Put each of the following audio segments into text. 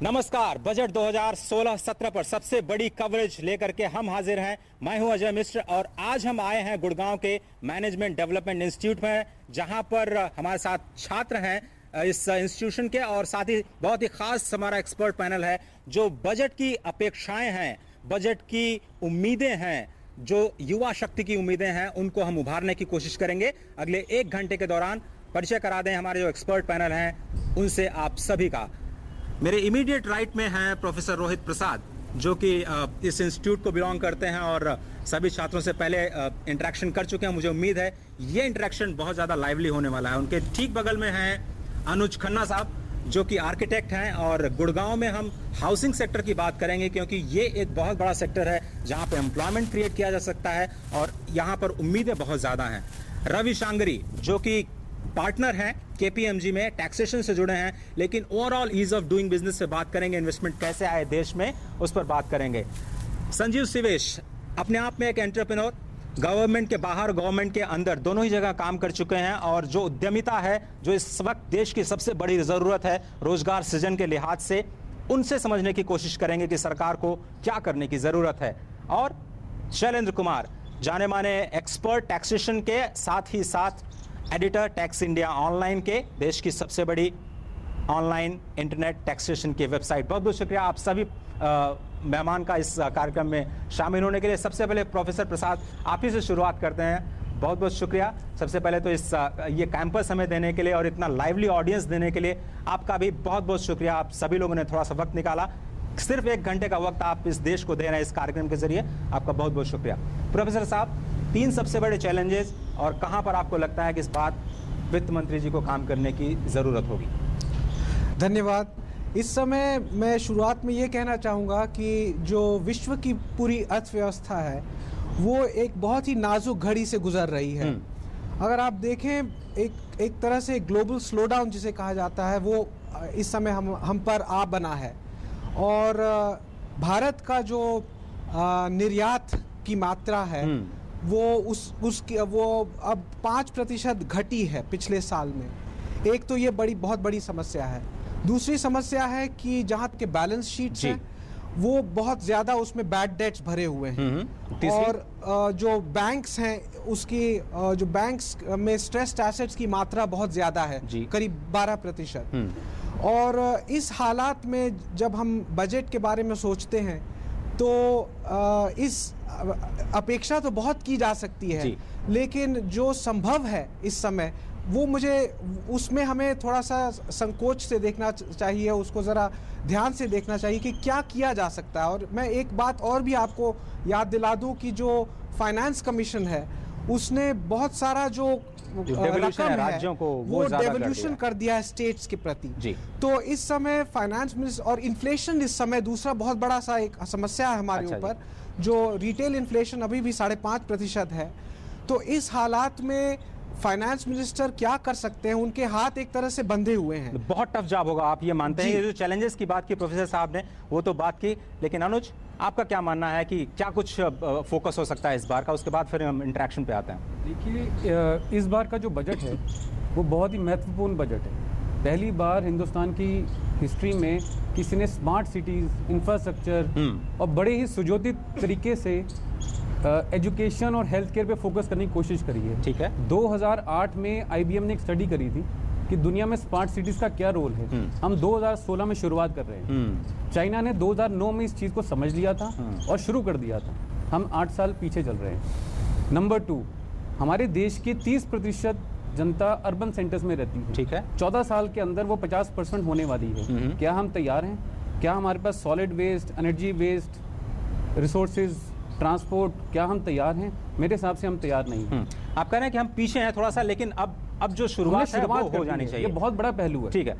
नमस्कार। बजट 2016-17 पर सबसे बड़ी कवरेज लेकर के हम हाजिर हैं। मैं हूं अजय मिश्र और आज हम आए हैं गुड़गांव के मैनेजमेंट डेवलपमेंट इंस्टीट्यूट में, जहां पर हमारे साथ छात्र हैं इस इंस्टीट्यूशन के और साथ ही बहुत ही खास हमारा एक्सपर्ट पैनल है जो बजट की अपेक्षाएं हैं, बजट की उम्मीदें हैं, जो युवा शक्ति की उम्मीदें हैं, उनको हम उभारने की कोशिश करेंगे। अगले 1 घंटे के दौरान परिचय करा दें हमारे जो एक्सपर्ट पैनल हैं उनसे आप सभी का। मेरे इमीडिएट राइट में हैं प्रोफेसर रोहित प्रसाद, जो कि इस इंस्टीट्यूट को बिलोंग करते हैं और सभी छात्रों से पहले इंटरेक्शन कर चुके हैं। मुझे उम्मीद है ये इंटरेक्शन बहुत ज़्यादा लाइवली होने वाला है। उनके ठीक बगल में हैं अनुज खन्ना साहब, जो कि आर्किटेक्ट हैं और गुड़गांव में हम हाउसिंग सेक्टर की बात करेंगे, क्योंकि ये एक बहुत बड़ा सेक्टर है जहाँ पे एम्प्लॉयमेंट क्रिएट किया जा सकता है और यहाँ पर उम्मीदें बहुत ज़्यादा हैं। रवि शांगरी, जो कि पार्टनर हैं केपीएमजी में, टैक्सेशन से जुड़े हैं, लेकिन overall ease of doing business से बात करेंगे, इन्वेस्टमेंट कैसे आए देश में उस पर बात करेंगे। संजीव सिवेश अपने आप में एक एंटरप्रेन्योर, गवर्नमेंट के बाहर गवर्नमेंट के अंदर दोनों ही जगह काम कर चुके हैं और जो उद्यमिता है, जो इस वक्त देश की सबसे बड़ी ज़रूरत है रोजगार सृजन के लिहाज से, उनसे समझने की कोशिश करेंगे कि सरकार को क्या करने की ज़रूरत है। और शैलेंद्र कुमार, जाने माने एक्सपर्ट टैक्सेशन के, साथ ही साथ एडिटर टैक्स इंडिया ऑनलाइन के, देश की सबसे बड़ी ऑनलाइन इंटरनेट टैक्सेशन की वेबसाइट। बहुत बहुत शुक्रिया आप सभी मेहमान का इस कार्यक्रम में शामिल होने के लिए। सबसे पहले प्रोफेसर प्रसाद, आप ही से शुरुआत करते हैं। बहुत बहुत शुक्रिया सबसे पहले तो इस ये कैंपस हमें देने के लिए और इतना लाइवली ऑडियंस देने के लिए आपका भी बहुत बहुत शुक्रिया। आप सभी लोगों ने थोड़ा सा वक्त निकाला, सिर्फ 1 घंटे का वक्त आप इस देश को दे रहे हैं इस कार्यक्रम के जरिए, आपका बहुत बहुत शुक्रिया। प्रोफेसर साहब, 3 सबसे बड़े चैलेंजेस और कहां पर आपको लगता है कि इस बात वित्त मंत्री जी को काम करने की ज़रूरत होगी? धन्यवाद। इस समय मैं शुरुआत में ये कहना चाहूँगा कि जो विश्व की पूरी अर्थव्यवस्था है वो एक बहुत ही नाजुक घड़ी से गुजर रही है। अगर आप देखें एक तरह से ग्लोबल स्लोडाउन जिसे कहा जाता है वो इस समय हम पर आ बना है और भारत का जो निर्यात की मात्रा है वो वो अब 5% घटी है पिछले साल में। एक तो ये बहुत बड़ी समस्या है। दूसरी समस्या है कि जहाँ के बैलेंस शीट्स हैं वो बहुत ज़्यादा उसमें बैड डेट्स भरे हुए हैं और जो बैंक्स हैं उसकी जो बैंक्स में स्ट्रेस्ड एसेट्स की मात्रा बहुत ज़्यादा है, करीब 12%। और इस हालात में जब हम बजट के बारे में सोचते हैं तो इस अपेक्षा तो बहुत की जा सकती है, लेकिन जो संभव है इस समय वो उसमें हमें थोड़ा सा संकोच से देखना चाहिए, उसको ज़रा ध्यान से देखना चाहिए कि क्या किया जा सकता है। और मैं एक बात और भी आपको याद दिला दूं कि जो फाइनेंस कमिशन है उसने बहुत सारा जो रकम है राज्यों को वो डेवल्यूशन कर दिया है स्टेट्स के प्रति। तो इस समय फाइनेंस मिनिस्टर और इन्फ्लेशन इस समय दूसरा बहुत बड़ा सा एक समस्या है हमारे ऊपर, जो रिटेल इन्फ्लेशन अभी भी 5.5% है। तो इस हालात में फाइनेंस मिनिस्टर क्या कर सकते हैं? उनके हाथ एक तरह से बंधे हुए हैं। बहुत टफ जॉब होगा, आप ये मानते हैं? ये जो चैलेंजेस की बात की प्रोफेसर साहब ने वो तो बात की, लेकिन अनुज आपका क्या मानना है कि क्या कुछ फोकस हो सकता है इस बार का? उसके बाद फिर हम इंटरेक्शन पे आते हैं। देखिए, इस बार का जो बजट है वो बहुत ही महत्वपूर्ण बजट है। पहली बार हिंदुस्तान की हिस्ट्री में किसी ने स्मार्ट सिटीज़, इंफ्रास्ट्रक्चर और बड़े ही सुयोजित तरीके से एजुकेशन और हेल्थ केयर पे फोकस करने की कोशिश करी है। ठीक है। 2008 में IBM ने एक स्टडी करी थी कि दुनिया में स्मार्ट सिटीज़ का क्या रोल है। हम 2016 में शुरुआत कर रहे हैं। चाइना ने 2009 में इस चीज़ को समझ लिया था और शुरू कर दिया था। हम 8 साल पीछे चल रहे हैं। नंबर 2, हमारे देश की 30% जनता अर्बन सेंटर्स में रहती है। ठीक है। 14 साल के अंदर वो 50% होने वाली है। क्या हम तैयार हैं? क्या हमारे पास solid waste, energy waste, resources, transport, क्या हम तैयार हैं? मेरे हिसाब से हम तैयार नहीं हैं। आप कह रहे हैं कि हम पीछे हैं थोड़ा सा, लेकिन अब जो शुरुआत है वो हो जानी चाहिए। ये बहुत बड़ा पहलू है। ठीक है।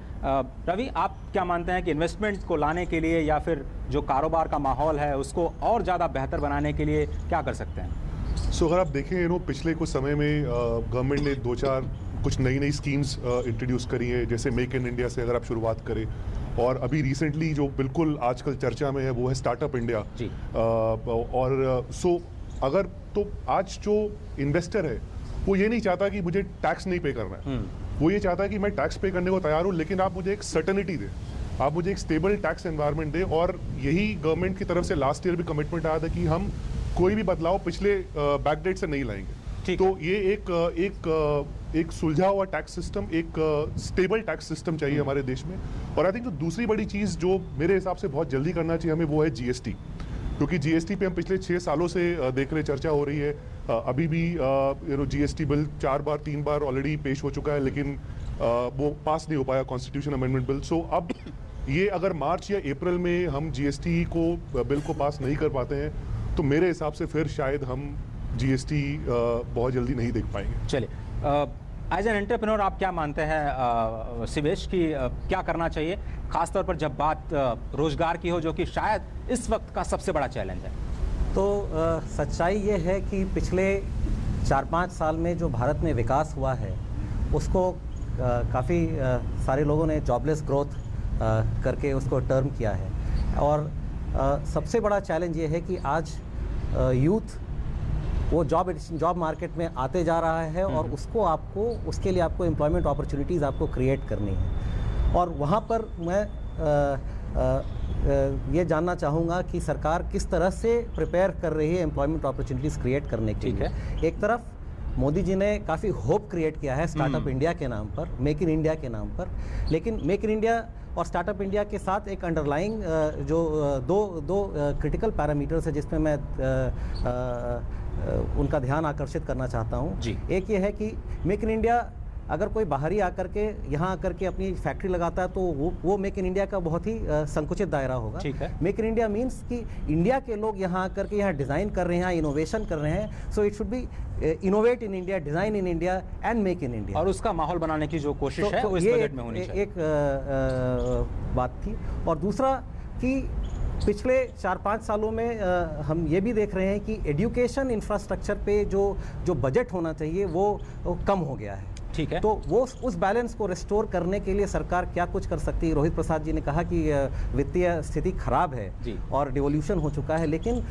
रवि, आप क्या मानते हैं कि इन्वेस्टमेंट को लाने के लिए या फिर जो कारोबार का माहौल है उसको और ज़्यादा बेहतर बनाने के लिए क्या कर सकते हैं? अगर आप देखें पिछले कुछ समय में गवर्नमेंट ने 2-4 कुछ नई स्कीम्स इंट्रोड्यूस करी है, जैसे मेक इन इंडिया से अगर आप शुरुआत करें, और अभी रिसेंटली जो बिल्कुल आजकल चर्चा में है वो है स्टार्टअप इंडिया। और अगर तो आज जो इन्वेस्टर है वो ये नहीं चाहता कि मुझे टैक्स नहीं पे करना है, वो ये चाहता है कि मैं टैक्स पे करने को तैयार हूँ, लेकिन आप मुझे एक सर्टेनिटी दें आप मुझे एक स्टेबल टैक्स एनवायरनमेंट दें, और यही गवर्नमेंट की तरफ से लास्ट ईयर भी कमिटमेंट आया था कि हम कोई भी बदलाव पिछले बैकडेट से नहीं लाएंगे। तो ये एक सुलझा हुआ टैक्स सिस्टम, एक स्टेबल टैक्स सिस्टम चाहिए हमारे देश में। और आई थिंक जो दूसरी बड़ी चीज़ जो मेरे हिसाब से बहुत जल्दी करना चाहिए हमें, वो है जीएसटी, क्योंकि जीएसटी पे हम पिछले 6 सालों से देख रहे चर्चा हो रही है। अभी भी जीएसटी बिल 3 बार ऑलरेडी पेश हो चुका है, लेकिन वो पास नहीं हो पाया कॉन्स्टिट्यूशन अमेंडमेंट बिल। सो अब ये अगर मार्च या अप्रैल में हम जीएसटी बिल को पास नहीं कर पाते हैं, तो मेरे हिसाब से फिर शायद हम जीएसटी बहुत जल्दी नहीं देख पाएंगे। चलिए, एज एन एंटरप्रेन्योर आप क्या मानते हैं शिवेश की क्या करना चाहिए, खासतौर पर जब बात रोजगार की हो, जो कि शायद इस वक्त का सबसे बड़ा चैलेंज है? तो सच्चाई ये है कि पिछले 4-5 साल में जो भारत में विकास हुआ है उसको काफ़ी सारे लोगों ने जॉबलेस ग्रोथ करके उसको टर्म किया है। और सबसे बड़ा चैलेंज ये है कि आज यूथ वो जॉब मार्केट में आते जा रहा है, और उसके लिए आपको एम्प्लॉयमेंट अपॉर्चुनिटीज़ आपको क्रिएट करनी है। और वहाँ पर मैं ये जानना चाहूँगा कि सरकार किस तरह से प्रिपेयर कर रही है एम्प्लॉयमेंट अपॉर्चुनिटीज़ क्रिएट करने के लिए। एक तरफ मोदी जी ने काफ़ी होप क्रिएट किया है स्टार्टअप इंडिया के नाम पर, मेक इन इंडिया के नाम पर, लेकिन मेक इन इंडिया और स्टार्टअप इंडिया के साथ एक अंडरलाइंग जो दो क्रिटिकल पैरामीटर्स है जिसमें मैं उनका ध्यान आकर्षित करना चाहता हूँ। एक ये है कि मेक इन इंडिया अगर कोई बाहरी आकर के यहाँ आकर के अपनी फैक्ट्री लगाता है तो वो मेक इन इंडिया का बहुत ही संकुचित दायरा होगा। मेक इन इंडिया मीन्स कि इंडिया के लोग यहाँ आकर के यहाँ डिज़ाइन कर रहे हैं, इनोवेशन कर रहे हैं। So it should be innovate in India, design in India and make in India, और उसका माहौल बनाने की जो कोशिश है वो इस बजट में होनी चाहिए। एक बात थी। और दूसरा कि पिछले 4-5 सालों में हम ये भी देख रहे हैं कि एजुकेशन इंफ्रास्ट्रक्चर पे जो बजट होना चाहिए वो कम हो गया है। ठीक है, तो वो उस बैलेंस को रिस्टोर करने के लिए सरकार क्या कुछ कर सकती है? रोहित प्रसाद जी ने कहा कि वित्तीय स्थिति खराब है और डिवोल्यूशन हो चुका है, लेकिन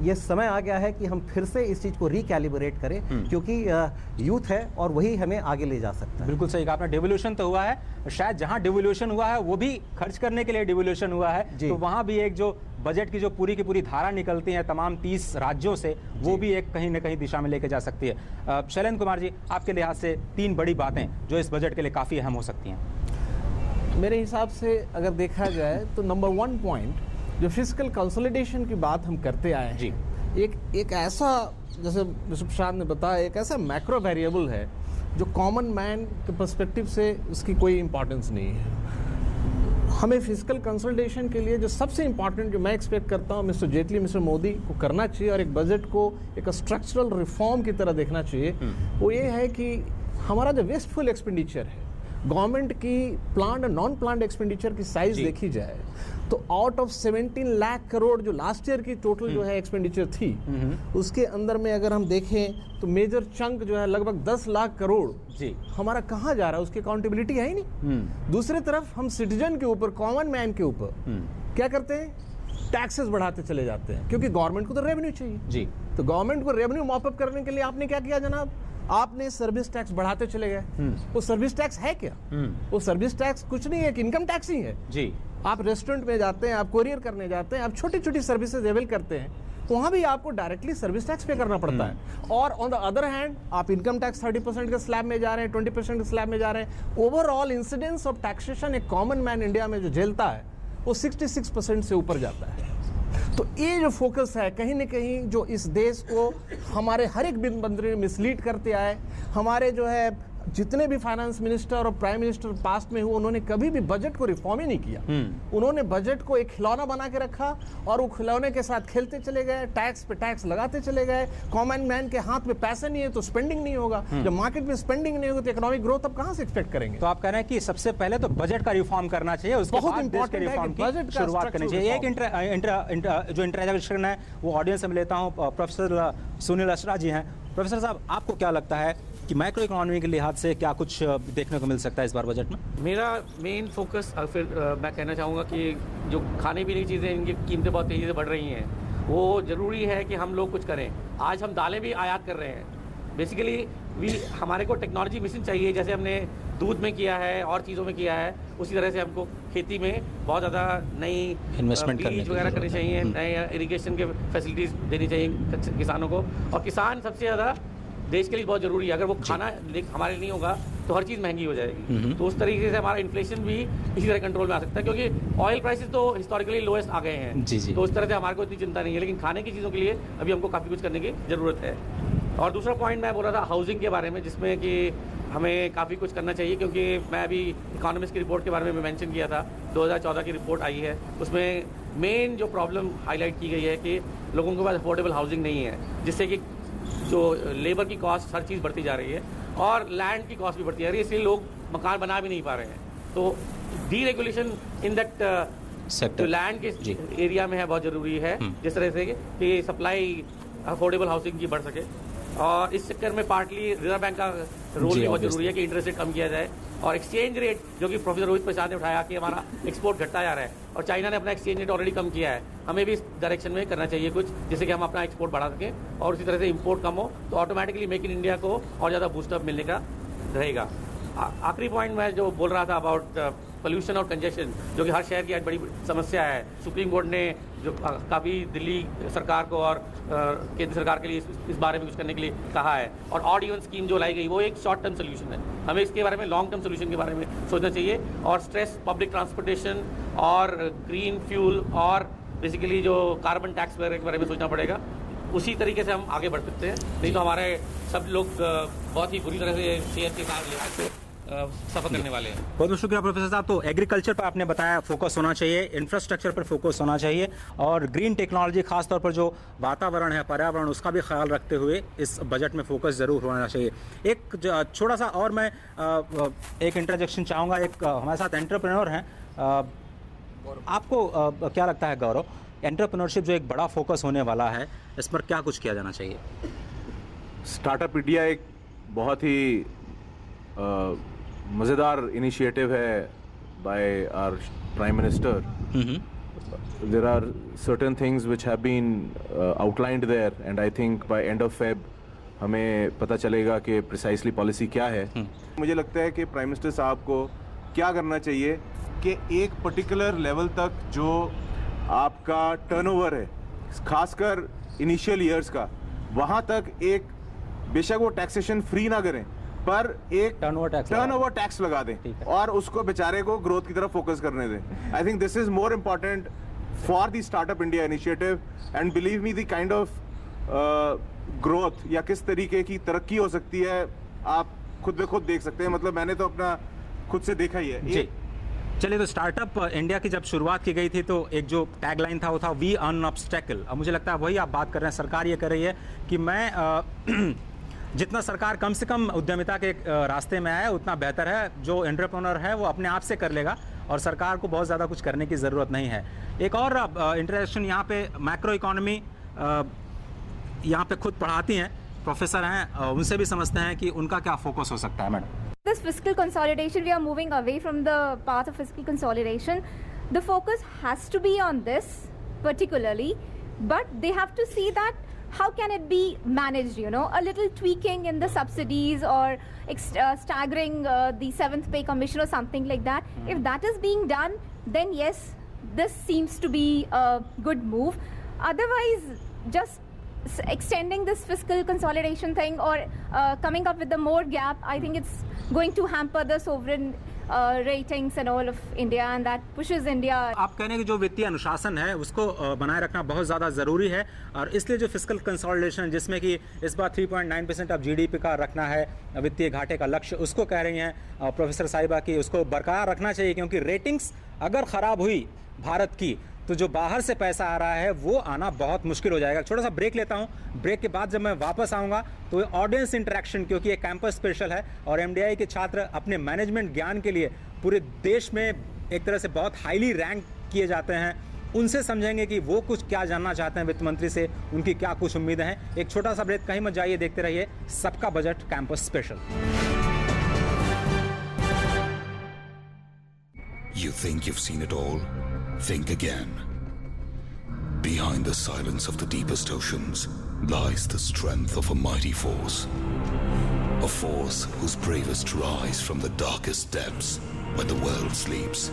ये समय आ गया है कि हम फिर से इस चीज़ को रिकैलिब्रेट करें, क्योंकि यूथ है और वही हमें आगे ले जा सकता है। बिल्कुल सही कहा आपने, डिवोल्यूशन तो हुआ है, शायद जहां डिवोल्यूशन हुआ है वो भी खर्च करने के लिए डिवोल्यूशन हुआ है, तो वहां भी एक जो बजट की जो पूरी की पूरी धारा निकलती है तमाम 30 राज्यों से, वो भी एक कहीं न कहीं दिशा में लेके जा सकती है। शैलेंद्र कुमार जी, आपके लिहाज से 3 बड़ी बातें जो इस बजट के लिए काफ़ी अहम हो सकती हैं। मेरे हिसाब से अगर देखा जाए तो नंबर 1 पॉइंट जो फिजिकल कंसोलिडेशन की बात हम करते आए हैं, एक ऐसा, जैसे मिस्टर प्रसाद ने बताया, एक ऐसा मैक्रो वेरिएबल है जो कॉमन मैन के पर्सपेक्टिव से उसकी कोई इंपॉर्टेंस नहीं है। हमें फिजिकल कंसोलिडेशन के लिए जो सबसे इंपॉर्टेंट जो मैं एक्सपेक्ट करता हूँ मिस्टर जेटली, मिस्टर मोदी को करना चाहिए और एक बजट को एक स्ट्रक्चरल रिफॉर्म की तरह देखना चाहिए, वो ये है कि हमारा जो वेस्टफुल एक्सपेंडिचर है, गवर्नमेंट की प्लान्ड और नॉन प्लान्ड एक्सपेंडिचर की साइज देखी जाए तो आउट ऑफ 17 लाख करोड़ जो लास्ट ईयर की टोटल जो है एक्सपेंडिचर थी, उसके अंदर में अगर हम देखें तो मेजर चंक जो है लगभग 10 लाख करोड़ हमारा कहाँ जा रहा है, उसकी अकाउंटेबिलिटी है ही नहीं। दूसरी तरफ हम सिटीजन के ऊपर, कॉमन मैन के ऊपर क्या करते हैं, टैक्सेस बढ़ाते चले जाते हैं, क्योंकि गवर्नमेंट को तो रेवेन्यू चाहिए। तो गवर्नमेंट को रेवेन्यू मॉपअप करने के लिए आपने क्या किया जनाब, आपने सर्विस टैक्स बढ़ाते चले गए। वो सर्विस टैक्स है क्या? वो सर्विस टैक्स कुछ नहीं है, कि इनकम टैक्स ही है। आप रेस्टोरेंट में जाते हैं, आप कोरियर करने जाते हैं, आप छोटी छोटी सर्विसेज अवेल करते हैं, वहां भी आपको डायरेक्टली सर्विस टैक्स पे करना पड़ता है। और ऑन द अदर हैंड आप इनकम टैक्स 30% के स्लैब में जा रहे हैं, 20% के स्लैब में जा रहे हैं। ओवरऑल इंसिडेंस ऑफ टैक्सेशन एक कॉमन मैन इंडिया में जो झेलता है वो 66% से ऊपर जाता है। तो ये जो फोकस है कहीं न कहीं जो इस देश को हमारे हर एक बंदे मिसलीड करते आए, हमारे जो है जितने भी फाइनेंस मिनिस्टर और प्राइम मिनिस्टर पास्ट में हुए, उन्होंने कभी भी बजट को रिफॉर्म ही नहीं किया। उन्होंने बजट को एक खिलौना बना के रखा और वो खिलौने के साथ खेलते चले गए, टैक्स पे टैक्स लगाते चले गए। कॉमन मैन के हाथ में पैसे नहीं है तो स्पेंडिंग नहीं होगा, जब मार्केट में स्पेंडिंग नहीं होगी तो इकोनॉमिक ग्रोथ अब कहाँ से एक्सपेक्ट करेंगे? तो आप कह रहे हैं कि सबसे पहले तो बजट का रिफॉर्म करना चाहिए, उसके बाद देश के रिफॉर्म की शुरुआत करनी चाहिए। एक जो इंटरेक्शन है वो ऑडियंस से मैं लेता हूँ, प्रोफेसर सुनील अशरा जी हैं। प्रोफेसर साहब, आपको क्या लगता है कि माइक्रो इकोनॉमी के लिहाज से क्या कुछ देखने को मिल सकता है इस बार बजट में? मेरा मेन फोकस, फिर मैं कहना चाहूँगा कि जो खाने पीने की चीज़ें, इनकी कीमतें बहुत तेज़ी से बढ़ रही हैं, वो ज़रूरी है कि हम लोग कुछ करें। आज हम दालें भी आयात कर रहे हैं। बेसिकली हमारे को टेक्नोलॉजी मिशन चाहिए, जैसे हमने दूध में किया है और चीज़ों में किया है, उसी तरह से हमको खेती में बहुत ज़्यादा नई इन्वेस्टमेंट बीज वगैरह करनी चाहिए, नए इरिगेशन के फैसिलिटीज़ देनी चाहिए किसानों को। और किसान सबसे ज़्यादा देश के लिए बहुत ज़रूरी है। अगर वो खाना हमारे लिए नहीं होगा तो हर चीज़ महंगी हो जाएगी। तो उस तरीके से हमारा इन्फ्लेशन भी इसी तरह कंट्रोल में आ सकता है, क्योंकि ऑयल प्राइसेस तो हिस्टोरिकली लोएस्ट आ गए हैं। जी। तो उस तरह से हमारे को इतनी चिंता नहीं है, लेकिन खाने की चीज़ों के लिए अभी हमको काफ़ी कुछ करने की ज़रूरत है। और दूसरा पॉइंट मैं बोल रहा था हाउसिंग के बारे में, जिसमें कि हमें काफ़ी कुछ करना चाहिए, क्योंकि मैं अभी इकोनॉमिस्ट की रिपोर्ट के बारे में मेंशन किया था, 2014 की रिपोर्ट आई है, उसमें मेन जो प्रॉब्लम हाईलाइट की गई है कि लोगों के पास अफोर्डेबल हाउसिंग नहीं है, जिससे कि जो लेबर की कॉस्ट हर चीज़ बढ़ती जा रही है और लैंड की कॉस्ट भी बढ़ती जा रही है, इसलिए लोग मकान बना भी नहीं पा रहे हैं। तो डीरेगुलेशन इन दैट जो लैंड के एरिया में है बहुत ज़रूरी है, जिस तरह से कि सप्लाई अफोर्डेबल हाउसिंग की बढ़ सके। और इस चक्कर में पार्टली रिजर्व बैंक का रोल भी बहुत जरूरी है कि इंटरेस्ट रेट कम किया जाए, और एक्सचेंज रेट जो कि प्रोफेसर रोहित प्रसाद ने उठाया कि हमारा एक्सपोर्ट घटता जा रहा है और चाइना ने अपना एक्सचेंज रेट ऑलरेडी कम किया है, हमें भी इस डायरेक्शन में करना चाहिए कुछ, जिससे कि हम अपना एक्सपोर्ट बढ़ा सकें और उसी तरह से इंपोर्ट कम हो तो ऑटोमेटिकली मेक इन इंडिया को और ज़्यादा बूस्टअप मिलने का रहेगा। आखिरी पॉइंट मैं जो बोल रहा था अबाउट पोल्यूशन और कंजेशन, जो कि हर शहर की आज बड़ी समस्या है। सुप्रीम कोर्ट ने जो काफ़ी दिल्ली सरकार को और केंद्र सरकार के लिए इस बारे में कुछ करने के लिए कहा है, और ऑड इवन स्कीम जो लाई गई वो एक शॉर्ट टर्म सोल्यूशन है। हमें इसके बारे में लॉन्ग टर्म सोल्यूशन के बारे में सोचना चाहिए, और स्ट्रेस पब्लिक ट्रांसपोर्टेशन और ग्रीन फ्यूल और बेसिकली जो कार्बन टैक्स वगैरह के बारे में सोचना पड़ेगा। उसी तरीके से हम आगे बढ़ सकते हैं, नहीं तो हमारे सब लोग बहुत ही बुरी तरह से सेहत के साथ सफर करने वाले हैं। बहुत बहुत शुक्रिया प्रोफेसर साहब। तो एग्रीकल्चर पर आपने बताया फोकस होना चाहिए, इंफ्रास्ट्रक्चर पर फोकस होना चाहिए, और ग्रीन टेक्नोलॉजी खासतौर पर जो वातावरण है, पर्यावरण, उसका भी ख्याल रखते हुए इस बजट में फोकस ज़रूर होना चाहिए। एक छोटा सा और मैं एक इंटरजेक्शन चाहूँगा। एक हमारे साथ एंटरप्रेन्योर हैं, आपको क्या लगता है गौरव, एंटरप्रेन्योरशिप जो एक बड़ा फोकस होने वाला है, इस पर क्या कुछ किया जाना चाहिए? स्टार्टअप इंडिया एक बहुत ही मज़ेदार इनिशिएटिव है by our prime minister. There are certain things which have been outlined there, and I think by end of Feb हमें पता चलेगा कि प्रिसाइसली पॉलिसी क्या है। मुझे लगता है कि प्राइम मिनिस्टर साहब को क्या करना चाहिए कि एक पर्टिकुलर लेवल तक जो आपका टर्नओवर है, खासकर इनिशियल ईयर्स का, वहाँ तक एक बेशक वो टैक्सेशन फ्री ना करें, पर एक टर्नओवर टैक्स लगा दें और उसको बेचारे को ग्रोथ की तरफ फोकस करने दें। I think this is more important for the startup India initiative, and believe me the kind of growth या किस तरीके की तरक्की हो सकती है आप खुद ब खुद देख सकते हैं। मतलब मैंने तो अपना खुद से देखा ही है। चलिए, तो स्टार्टअप इंडिया की जब शुरुआत की गई थी तो एक जो टैगलाइन था वो था वी अन ऑब्स्टेकल। अब मुझे लगता है वही आप बात कर रहे हैं, सरकार ये कर रही है कि मैं जितना सरकार कम से कम उद्यमिता के रास्ते में आए उतना बेहतर है। जो एंटरप्रेन्योर है वो अपने आप से कर लेगा और सरकार को बहुत ज़्यादा कुछ करने की ज़रूरत नहीं है। एक और इंटरेक्शन यहाँ पे मैक्रो इकोनॉमी यहाँ पे खुद पढ़ाती हैं, प्रोफेसर हैं, उनसे भी समझते हैं कि उनका क्या फोकस हो सकता है। Madam, This fiscal consolidation, we are moving away from the path of fiscal consolidation. The focus has to be on this particularly, but they have to see that how can it be managed, you know, a little tweaking in the subsidies or staggering the 7th pay commission or something like that. If that is being done, then yes, this seems to be a good move. Otherwise, just extending this fiscal consolidation thing or coming up with the more gap, I think it's going to hamper the sovereign ratings and all of India, and that pushes India. आप कहने की जो वित्तीय अनुशासन है उसको बनाए रखना बहुत ज़्यादा ज़रूरी है, और इसलिए जो फिस्कल कंसोलिडेशन जिसमें कि इस बार 3.9% ऑफ जीडीपी का रखना है वित्तीय घाटे का लक्ष्य, उसको कह रही हैं प्रोफेसर साहिबा की उसको बरकरार रखना चाहिए, क्योंकि रेटिंग्स अगर ख़राब हुई भारत की तो जो बाहर से पैसा आ रहा है वो आना बहुत मुश्किल हो जाएगा। छोटा सा ब्रेक लेता हूँ, ब्रेक के बाद जब मैं वापस आऊँगा तो ऑडियंस इंटरेक्शन, क्योंकि ये कैंपस स्पेशल है और एमडीआई के छात्र अपने मैनेजमेंट ज्ञान के लिए पूरे देश में एक तरह से बहुत हाईली रैंक किए जाते हैं, उनसे समझेंगे कि वो कुछ क्या जानना चाहते हैं वित्त मंत्री से, उनकी क्या कुछ उम्मीदें हैं। एक छोटा सा ब्रेक, कहीं मत जाइए, देखते रहिए सबका budget campus special. You think you've seen it all? Think again. Behind the silence of the deepest oceans lies the strength of a mighty force. A force whose bravest rise from the darkest depths where the world sleeps.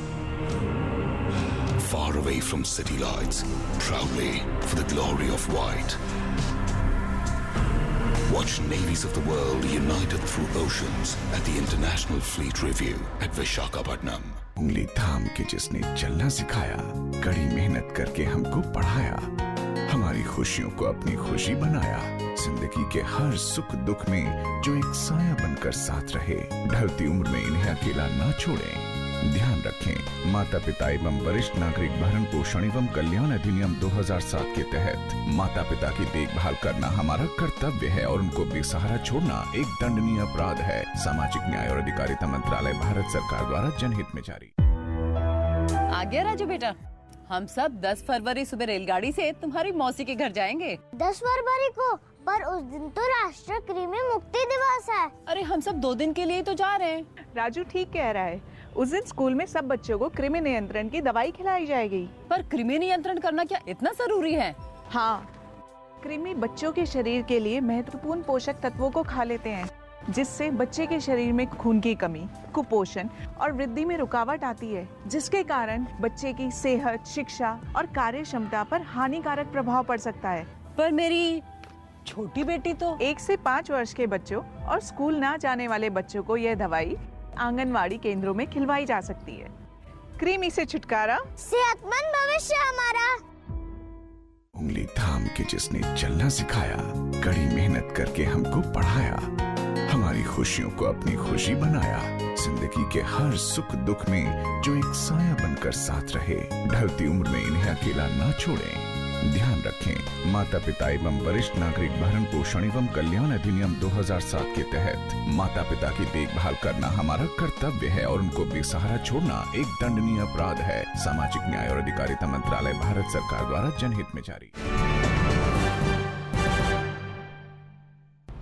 Far away from city lights, proudly for the glory of white. Watch navies of the world united through oceans at the International Fleet Review at Visakhapatnam. उंगली थाम के जिसने चलना सिखाया, कड़ी मेहनत करके हमको पढ़ाया, हमारी खुशियों को अपनी खुशी बनाया, जिंदगी के हर सुख दुख में जो एक साया बनकर साथ रहे, ढलती उम्र में इन्हें अकेला ना छोड़ें। ध्यान रखें, माता पिता एवं वरिष्ठ नागरिक भरण पोषण एवं कल्याण अधिनियम 2007 के तहत माता पिता की देखभाल करना हमारा कर्तव्य है और उनको बेसहारा छोड़ना एक दंडनीय अपराध है। सामाजिक न्याय और अधिकारिता मंत्रालय, भारत सरकार द्वारा जनहित में जारी। आ गया राजू बेटा, हम सब 10 फरवरी सुबह रेलगाड़ी से तुम्हारी मौसी के घर जाएंगे। 10 फरवरी को? पर उस दिन तो राष्ट्रीय कृमि मुक्ति दिवस है। अरे हम सब 2 दिन के लिए तो जा रहे हैं। राजू ठीक कह रहा है, उस दिन स्कूल में सब बच्चों को कृमि नियंत्रण की दवाई खिलाई जाएगी। पर कृमि नियंत्रण करना क्या इतना जरूरी है? हाँ, कृमि बच्चों के शरीर के लिए महत्वपूर्ण पोषक तत्वों को खा लेते हैं, जिससे बच्चे के शरीर में खून की कमी, कुपोषण और वृद्धि में रुकावट आती है, जिसके कारण बच्चे की सेहत, शिक्षा और कार्य क्षमता पर हानिकारक प्रभाव पड़ सकता है। पर मेरी छोटी बेटी तो 1 से 5 वर्ष के बच्चों और स्कूल ना जाने वाले बच्चों को यह दवाई आंगनवाड़ी केंद्रों में खिलवाई जा सकती है। कृमि से छुटकारा, सेहतमंद भविष्य हमारा। उंगली थाम के जिसने चलना सिखाया, कड़ी मेहनत करके हमको पढ़ाया, हमारी खुशियों को अपनी खुशी बनाया, जिंदगी के हर सुख दुख में जो एक साया बनकर साथ रहे, ढलती उम्र में इन्हें अकेला ना छोड़ें। ध्यान रखें, माता पिता एवं वरिष्ठ नागरिक भरण पोषण एवं कल्याण अधिनियम 2007 के तहत माता पिता की देखभाल करना हमारा कर्तव्य है और उनको बेसहारा छोड़ना एक दंडनीय अपराध है। सामाजिक न्याय और अधिकारिता मंत्रालय, भारत सरकार द्वारा जनहित में जारी।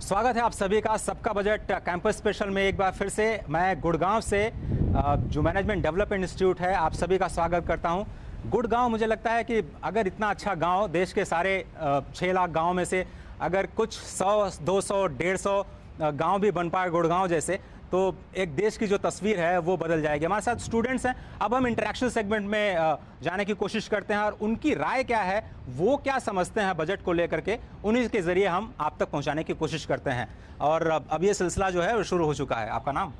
स्वागत है आप सभी का सबका बजट कैंपस स्पेशल में। एक बार फिर से मैं गुड़गांव से जो मैनेजमेंट डेवलपमेंट इंस्टीट्यूट है, आप सभी का स्वागत करता हूं। गुड़गांव, मुझे लगता है कि अगर इतना अच्छा गांव, देश के सारे 6 लाख गांव में से अगर कुछ 100, 200, 150 गांव भी बन पाए गुड़गांव जैसे, तो एक देश की जो तस्वीर है वो बदल जाएगी। हमारे साथ स्टूडेंट्स हैं, अब हम इंटरेक्शन सेगमेंट में जाने की कोशिश करते हैं और उनकी राय क्या है, वो क्या समझते हैं बजट को लेकर के, उन्हीं के जरिए हम आप तक पहुंचाने की कोशिश करते हैं। और अब ये सिलसिला जो है वो शुरू हो चुका है। आपका नाम?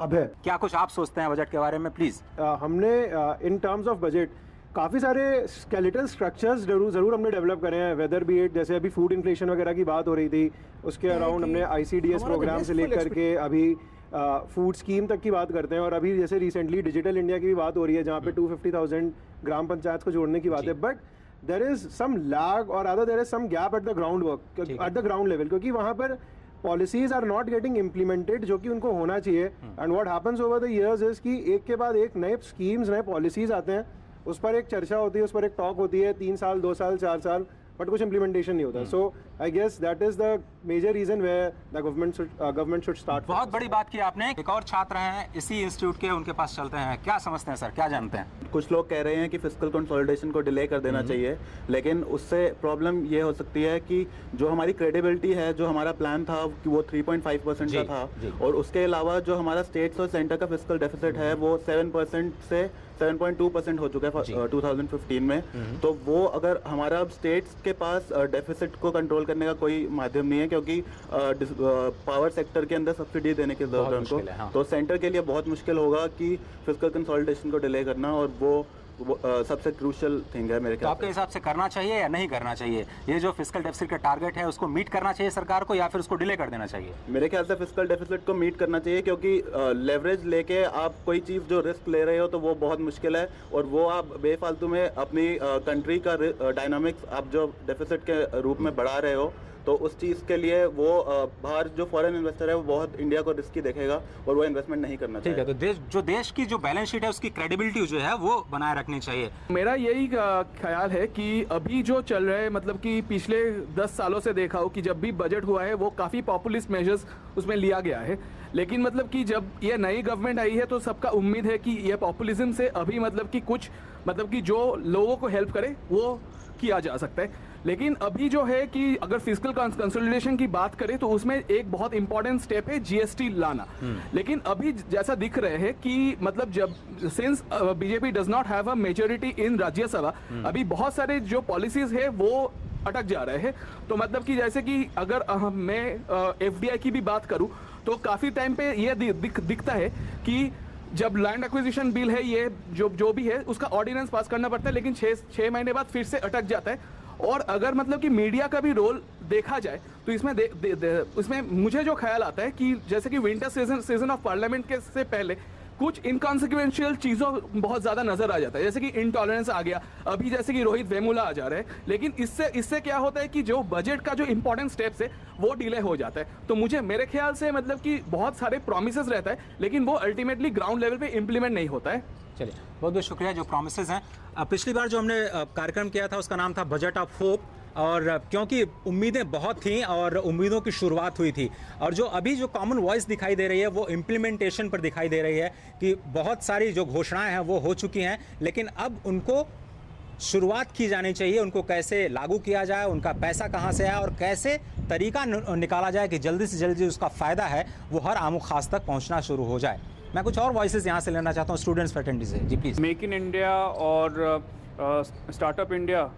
अभय। क्या कुछ आप सोचते हैं बजट के बारे में, प्लीज? हमने इन टर्म्स ऑफ बजट काफ़ी सारे स्केलेटल स्ट्रक्चर्स जरूर हमने डेवलप करे हैं, वेदर बी इट, जैसे अभी फूड इन्फ्लेशन वगैरह की बात हो रही थी, उसके अराउंड हमने ICDS प्रोग्राम से लेकर के अभी फूड स्कीम तक की बात करते हैं, और अभी जैसे रिसेंटली डिजिटल इंडिया की भी बात हो रही है, जहाँ पे 250,000 ग्राम पंचायत को जोड़ने की बात है। But there is some lag और other there is some gap at the ground work, at the ground level, क्योंकि वहाँ पर policies are not getting implemented जो कि उनको होना चाहिए। And what happens over the years is कि एक के बाद एक नए स्कीम्स, नए पॉलिसीज आते हैं, उस पर एक चर्चा होती है, उस पर एक टॉक होती है, 3 साल, 2 साल, 4 साल, बट कुछ इम्प्लीमेंटेशन नहीं होता। So I guess that is the major reason where the government should start. बहुत बड़ी बात की आपने। एक और छात्र हैं इसी इंस्टीट्यूट के, उनके पास चलते हैं। क्या समझते हैं सर, क्या जानते हैं? कुछ लोग कह रहे हैं कि फिस्कल कंसोलिडेशन को डिले कर देना चाहिए, लेकिन उससे प्रॉब्लम ये हो सकती है कि जो हमारी क्रेडिबिलिटी है, जो हमारा प्लान था कि वो 3.5% का था, और उसके अलावा जो हमारा स्टेट्स और सेंटर का फिस्कल डेफिसिट है वो 7% से 7.2% हो चुका है 2015 में। तो वो अगर हमारा स्टेट्स के पास डेफिसिट को कंट्रोल करने का कोई माध्यम नहीं है, क्योंकि पावर सेक्टर के अंदर सब्सिडी देने की जरूरत है उनको, हाँ। तो सेंटर के लिए बहुत मुश्किल होगा कि फिस्कल कंसोलिडेशन को डिले करना, और वो सबसे क्रूशियल थिंग है मेरे ख्याल से। आपके हिसाब से करना चाहिए या नहीं करना चाहिए? ये जो फिस्कल डेफिसिट का टारगेट है उसको मीट करना चाहिए सरकार को, या फिर उसको डिले कर देना चाहिए? मेरे ख्याल से फिस्कल डेफिसिट को मीट करना चाहिए, क्योंकि लेवरेज लेके आप कोई चीज़ जो रिस्क ले रहे हो तो वो बहुत मुश्किल है, और वो आप बेफालतू में अपनी कंट्री का डायनामिक्स आप जो डेफिसिट के रूप में बढ़ा रहे हो, तो उस चीज़ के लिए वो बाहर जो फॉरेन इन्वेस्टर है वो बहुत इंडिया को रिस्की देखेगा और वो इन्वेस्टमेंट नहीं करना चाहिए। ठीक है, तो देश की जो बैलेंस शीट है उसकी क्रेडिबिलिटी जो है वो बनाए रखनी चाहिए। मेरा यही ख्याल है कि अभी जो चल रहा है, मतलब कि पिछले 10 सालों से देखा हो कि जब भी बजट हुआ है वो काफ़ी पॉपुलिस्ट मेजर्स उसमें लिया गया है, लेकिन मतलब कि जब ये नई गवर्नमेंट आई है तो सबका उम्मीद है कि ये पॉपुलिज्म से अभी मतलब कि कुछ मतलब कि जो लोगों को हेल्प करे वो किया जा सकता है। लेकिन अभी जो है कि अगर फिजिकल कंसोलिडेशन की बात करें तो उसमें एक बहुत इंपॉर्टेंट स्टेप है जीएसटी लाना। लेकिन अभी जैसा दिख रहे हैं कि मतलब जब since BJP does not have a majority इन राज्यसभा, अभी बहुत सारे जो पॉलिसीज है वो अटक जा रहे हैं। तो मतलब कि जैसे कि अगर मैं एफडीआई की भी बात करूं तो काफी टाइम पे ये दिखता है कि जब लैंड एक्विजिशन बिल है ये जो भी है उसका ऑर्डिनेंस पास करना पड़ता है, लेकिन 6 महीने बाद फिर से अटक जाता है। और अगर मतलब कि मीडिया का भी रोल देखा जाए तो इसमें मुझे जो ख्याल आता है कि जैसे कि विंटर सीजन ऑफ पार्लियामेंट के से पहले कुछ इनकॉन्सिक्वेंशियल चीज़ों बहुत ज़्यादा नजर आ जाता है, जैसे कि इंटॉलरेंस आ गया, अभी जैसे कि रोहित वेमुला आ जा रहे हैं। लेकिन इससे क्या होता है कि जो बजट का जो इंपॉर्टेंट स्टेप्स है वो डिले हो जाता है। तो मेरे ख्याल से मतलब कि बहुत सारे प्रोमिसेस रहता है लेकिन वो अल्टीमेटली ग्राउंड लेवल पे इम्प्लीमेंट नहीं होता है। चलिए, बहुत बहुत शुक्रिया। जो प्रोमिसेस हैं, पिछली बार जो हमने कार्यक्रम किया था उसका नाम था बजट ऑफ होप, और क्योंकि उम्मीदें बहुत थीं और उम्मीदों की शुरुआत हुई थी, और जो अभी जो कॉमन वॉइस दिखाई दे रही है वो इम्प्लीमेंटेशन पर दिखाई दे रही है कि बहुत सारी जो घोषणाएं हैं वो हो चुकी हैं, लेकिन अब उनको शुरुआत की जानी चाहिए, उनको कैसे लागू किया जाए, उनका पैसा कहाँ से आए और कैसे तरीका निकाला जाए कि जल्दी से जल्दी उसका फ़ायदा है वो हर आम खास तक पहुँचना शुरू हो जाए। मैं कुछ और वॉइसेस यहाँ से लेना चाहता हूँ स्टूडेंट्स फैकल्टी से। जी प्लीज़। मेक इन इंडिया और स्टार्टअप इंडिया,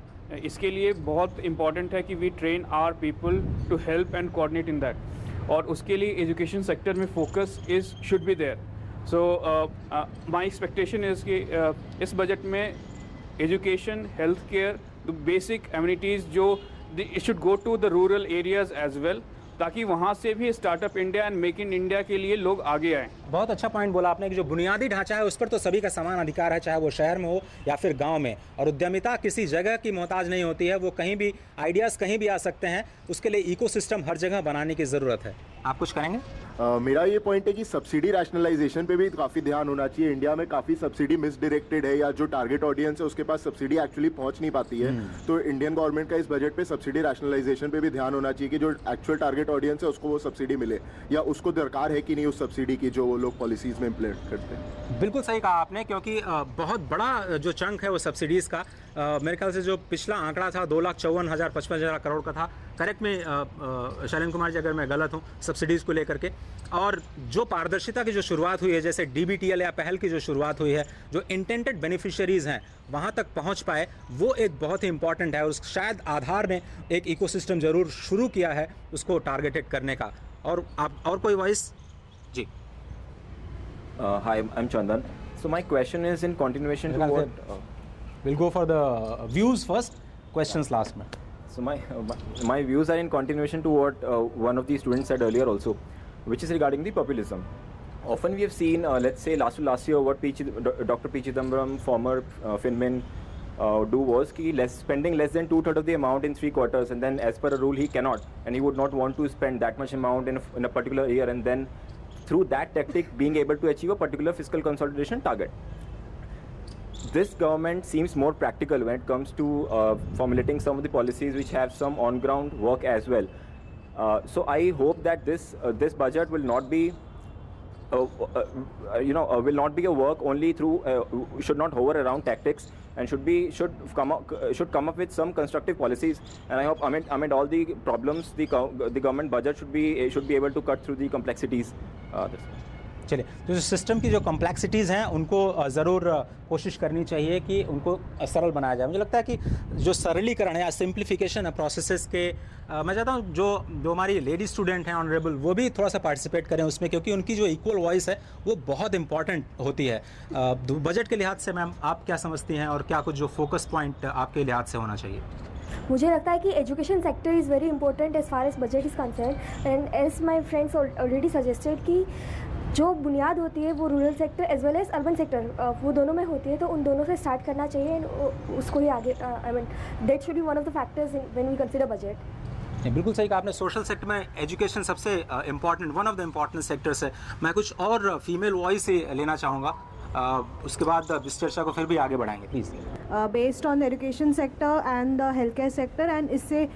इसके लिए बहुत इम्पॉर्टेंट है कि we train our people to help and coordinate in that, और उसके लिए एजुकेशन सेक्टर में focus should be there. So my expectation is कि इस बजट में education, health care, the basic amenities जो it should go to the rural areas as well, ताकि वहाँ से भी startup India and make in India के लिए लोग आगे आएँ। बहुत अच्छा पॉइंट बोला आपने कि जो बुनियादी ढांचा है उस पर तो सभी का समान अधिकार है, चाहे वो शहर में हो या फिर गांव में, और उद्यमिता किसी जगह की मोहताज नहीं होती है, वो कहीं भी आइडियाज़ कहीं भी आ सकते हैं, उसके लिए इकोसिस्टम हर जगह बनाने की ज़रूरत है। आप कुछ करेंगे? मेरा ये पॉइंट है कि सब्सिडी रैशनलाइजेशन पे भी काफ़ी ध्यान होना चाहिए। इंडिया में काफ़ी सब्सिडी मिसडायरेक्टेड है, या जो टारगेट ऑडियंस है उसके पास सब्सिडी एक्चुअली पहुंच नहीं पाती है। तो इंडियन गवर्नमेंट का इस बजट पे सब्सिडी रैशनलाइजेशन पे भी ध्यान होना चाहिए कि जो एक्चुअल टारगेट ऑडियंस है उसको वो सब्सिडी मिले, या उसको दरकार है कि नहीं उस सब्सिडी की जो वो लोग पॉलिसीज में इम्प्लीमेंट करते हैं। बिल्कुल सही कहा आपने, क्योंकि बहुत बड़ा जो चंक है वो सब्सिडीज़ का, मेरे ख्याल से जो पिछला आंकड़ा था 2,54,000-55,000 करोड़ का था, करेक्ट में शैलेंद्र कुमार जी अगर मैं गलत हूँ, सब्सिडीज़ को लेकर के। और जो पारदर्शिता की जो शुरुआत हुई है, जैसे DBTL या पहल की जो शुरुआत हुई है, जो इंटेंडेड बेनिफिशियरीज़ हैं वहाँ तक पहुँच पाए, वो एक बहुत ही इंपॉर्टेंट है। उस शायद आधार ने एक इकोसिस्टम ज़रूर शुरू किया है उसको टारगेटेड करने का। और आप और कोई वॉइस? जी। Hi, I'm Chandan. So my question is in continuation to what... We'll go for the views first, questions last. So my views are in continuation to what one of the students said earlier also, which is regarding the populism. Often we have seen, let's say last year, what Dr. P. Chidambaram, former Finmin, do was spending less than 2/3 of the amount in 3 quarters, and then as per a rule he cannot, and he would not want to spend that much amount in a particular year, and then through that tactic being able to achieve a particular fiscal consolidation target. This government seems more practical when it comes to formulating some of the policies which have some on-ground work as well. So I hope that this budget will not be will not be a work only through should not hover around tactics, and should come up with some constructive policies. And I hope amid all the problems, the government budget should be able to cut through the complexities. चलिए, तो जो system की जो complexities हैं उनको ज़रूर कोशिश करनी चाहिए कि उनको सरल बनाया जाए। मुझे लगता है कि जो सरलीकरण है या सिंप्लीफिकेशन है प्रोसेसेस के, मैं चाहता हूँ जो हमारी लेडी स्टूडेंट हैं ऑनरेबल, वो भी थोड़ा सा पार्टिसिपेट करें उसमें, क्योंकि उनकी जो इक्वल वॉइस है वो बहुत इंपॉर्टेंट होती है। बजट के लिहाज से मैम आप क्या समझती हैं, और क्या कुछ जो फोकस पॉइंट आपके लिहाज से होना चाहिए? मुझे लगता है कि education sector is very important as far as budget is concern, and as my friends already suggested कि जो बुनियाद होती है वो rural sector as well as urban sector, वो दोनों में होती है, तो उन दोनों से स्टार्ट करना चाहिए, उसको ही आगे I mean that should be one of the factors when we consider budget. बिल्कुल सही कहा आपने। सोशल सेक्टर में एजुकेशन सबसे important, one of the important sectors है। मैं कुछ और फीमेल वॉइस से लेना चाहूँगा, उसके बाद इस चर्चा को फिर भी आगे बढ़ाएंगे please. Based on the education sector and the health care sector, and इससे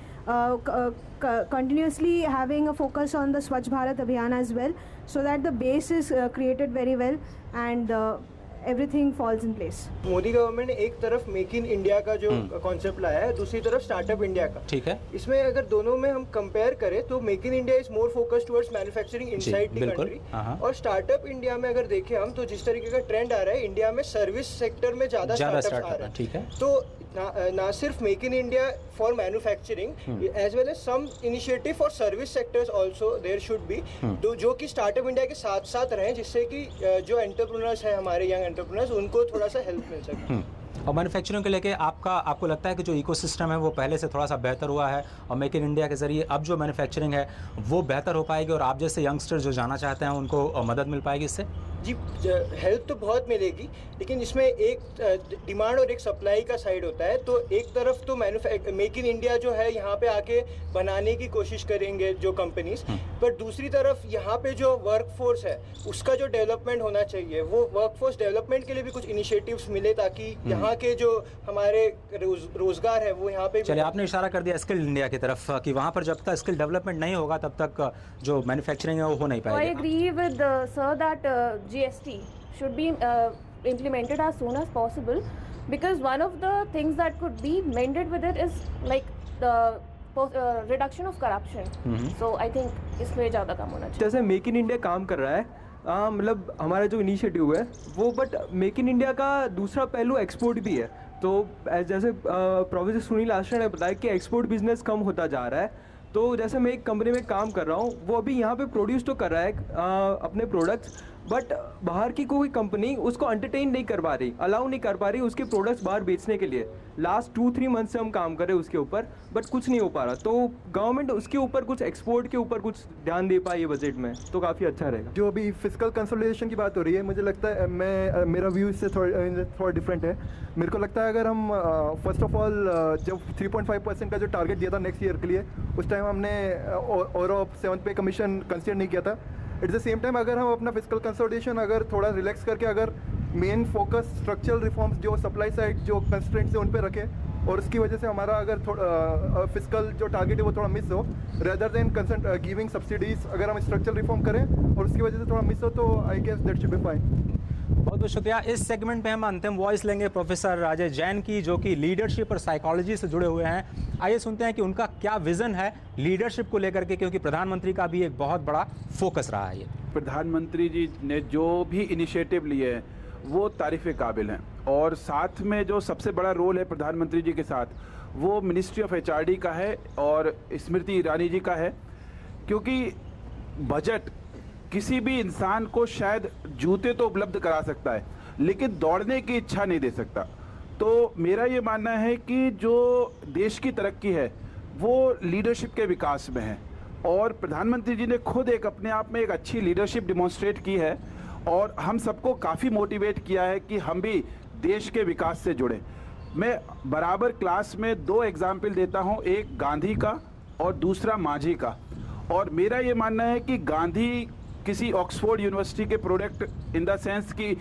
continuously having a focus on the Swachh Bharat Abhiyan as well, so that the base is created very well, and everything falls in place. Modi government ने एक तरफ make in India का जो concept लाया है, दूसरी तरफ स्टार्टअप इंडिया का। ठीक है। इसमें अगर दोनों में हम कंपेयर करें तो make in India is more focused towards manufacturing inside the country, और स्टार्टअप इंडिया में अगर देखें हम तो जिस तरीके का ट्रेंड आ रहा है इंडिया में सर्विस सेक्टर में ज्यादा स्टार्टअप्स आ रहे हैं। ठीक है। तो ना सिर्फ make in India for manufacturing as well as some initiative for service sectors also there should be, जो कि स्टार्टअप इंडिया के साथ साथ रहें, जिससे कि जो एंटरप्रेन्योर्स हैं हमारे यंग एंटरप्रेन्योर्स उनको थोड़ा सा हेल्प मिल सके। और मैन्युफैक्चरिंग को लेके आपको लगता है कि जो इकोसिस्टम है वो पहले से थोड़ा सा बेहतर हुआ है और मेक इन इंडिया के जरिए अब जो मैन्युफैक्चरिंग है वो बेहतर हो पाएगी और आप जैसे यंगस्टर जो जाना चाहते हैं उनको मदद मिल पाएगी इससे? जी, हेल्प तो बहुत मिलेगी, लेकिन इसमें एक डिमांड और एक सप्लाई का साइड होता है। तो एक तरफ तो मेक इन इंडिया जो है यहाँ पे आके बनाने की कोशिश करेंगे जो कंपनीज, पर दूसरी तरफ यहाँ पे जो वर्कफोर्स है उसका जो डेवलपमेंट होना चाहिए, वो वर्कफोर्स डेवलपमेंट के लिए भी कुछ इनिशिएटिव्स मिले ताकि यहाँ के जो हमारे रोजगार है वो यहाँ पे। चलिए, आपने इशारा कर दिया स्किल इंडिया की तरफ कि वहाँ पर जब तक स्किल डेवलपमेंट नहीं होगा तब तक जो मैन्युफैक्चरिंग है वो हो नहीं पाएगी। I agree with sir that GST should be implemented as soon as possible, because one of the things that could be mended with it is like the reduction of corruption. So I think इसमें ज़्यादा काम होना चाहिए। जैसे make in India काम कर रहा है, मतलब हमारा जो इनिशिएटिव है वो, बट मेक इन इंडिया का दूसरा पहलू एक्सपोर्ट भी है। तो जैसे प्रोफेसर सुनील आश्रय ने बताया कि एक्सपोर्ट बिजनेस कम होता जा रहा है। तो जैसे मैं एक कंपनी में काम कर रहा हूँ, वो अभी यहाँ पे प्रोड्यूस तो कर रहा है अपने प्रोडक्ट्स, बट बाहर की कोई कंपनी उसको एंटरटेन नहीं कर पा रही, अलाउ नहीं कर पा रही उसके प्रोडक्ट्स बाहर बेचने के लिए। लास्ट 2-3 मंथ से हम काम कर रहे हैं उसके ऊपर, बट कुछ नहीं हो पा रहा। तो गवर्नमेंट उसके ऊपर कुछ एक्सपोर्ट के ऊपर कुछ ध्यान दे पाए बजट में तो काफ़ी अच्छा रहेगा। जो अभी फिजिकल कंसोलिडेशन की बात हो रही है, मुझे लगता है मेरा व्यू इससे थोड़ा डिफरेंट है। मेरे को लगता है अगर हम फर्स्ट ऑफ ऑल जब 3.5% का जो टारगेट दिया था नेक्स्ट ईयर के लिए, उस टाइम हमने और 7th पे कमीशन कंसिडर नहीं किया था। एट द सेम टाइम अगर हम अपना फिजिकल कंसोलिडेशन अगर थोड़ा रिलैक्स करके अगर मेन फोकस स्ट्रक्चरल रिफॉर्म्स जो सप्लाई साइड जो कंस्ट्रेंट्स है उन पे रखें, और उसकी वजह से हमारा अगर थोड़ा फिजिकल जो टारगेट है वो थोड़ा मिस हो, रेदर देन गिविंग सब्सिडीज, अगर हम स्ट्रक्चरल रिफॉर्म करें और उसकी वजह से थोड़ा मिस हो तो I guess that should be fine. बहुत बहुत शुक्रिया। इस सेगमेंट में हम अंतिम वॉइस लेंगे प्रोफेसर राजेश जैन की, जो कि लीडरशिप और साइकोलॉजी से जुड़े हुए हैं। आइए सुनते हैं कि उनका क्या विजन है लीडरशिप को लेकर के, क्योंकि प्रधानमंत्री का भी एक बहुत बड़ा फोकस रहा है। ये प्रधानमंत्री जी ने जो भी इनिशिएटिव लिए हैं वो तारीफ़ काबिल हैं, और साथ में जो सबसे बड़ा रोल है प्रधानमंत्री जी के साथ वो मिनिस्ट्री ऑफ HRD का है और स्मृति ईरानी जी का है, क्योंकि बजट किसी भी इंसान को शायद जूते तो उपलब्ध करा सकता है लेकिन दौड़ने की इच्छा नहीं दे सकता। तो मेरा ये मानना है कि जो देश की तरक्की है वो लीडरशिप के विकास में है, और प्रधानमंत्री जी ने खुद एक अपने आप में एक अच्छी लीडरशिप डिमॉन्स्ट्रेट की है और हम सबको काफ़ी मोटिवेट किया है कि हम भी देश के विकास से जुड़े। मैं बराबर क्लास में 2 एग्जाम्पल देता हूँ, एक गांधी का और दूसरा माझी का। और मेरा ये मानना है कि गांधी किसी ऑक्सफोर्ड यूनिवर्सिटी के प्रोडक्ट इन द सेंस कि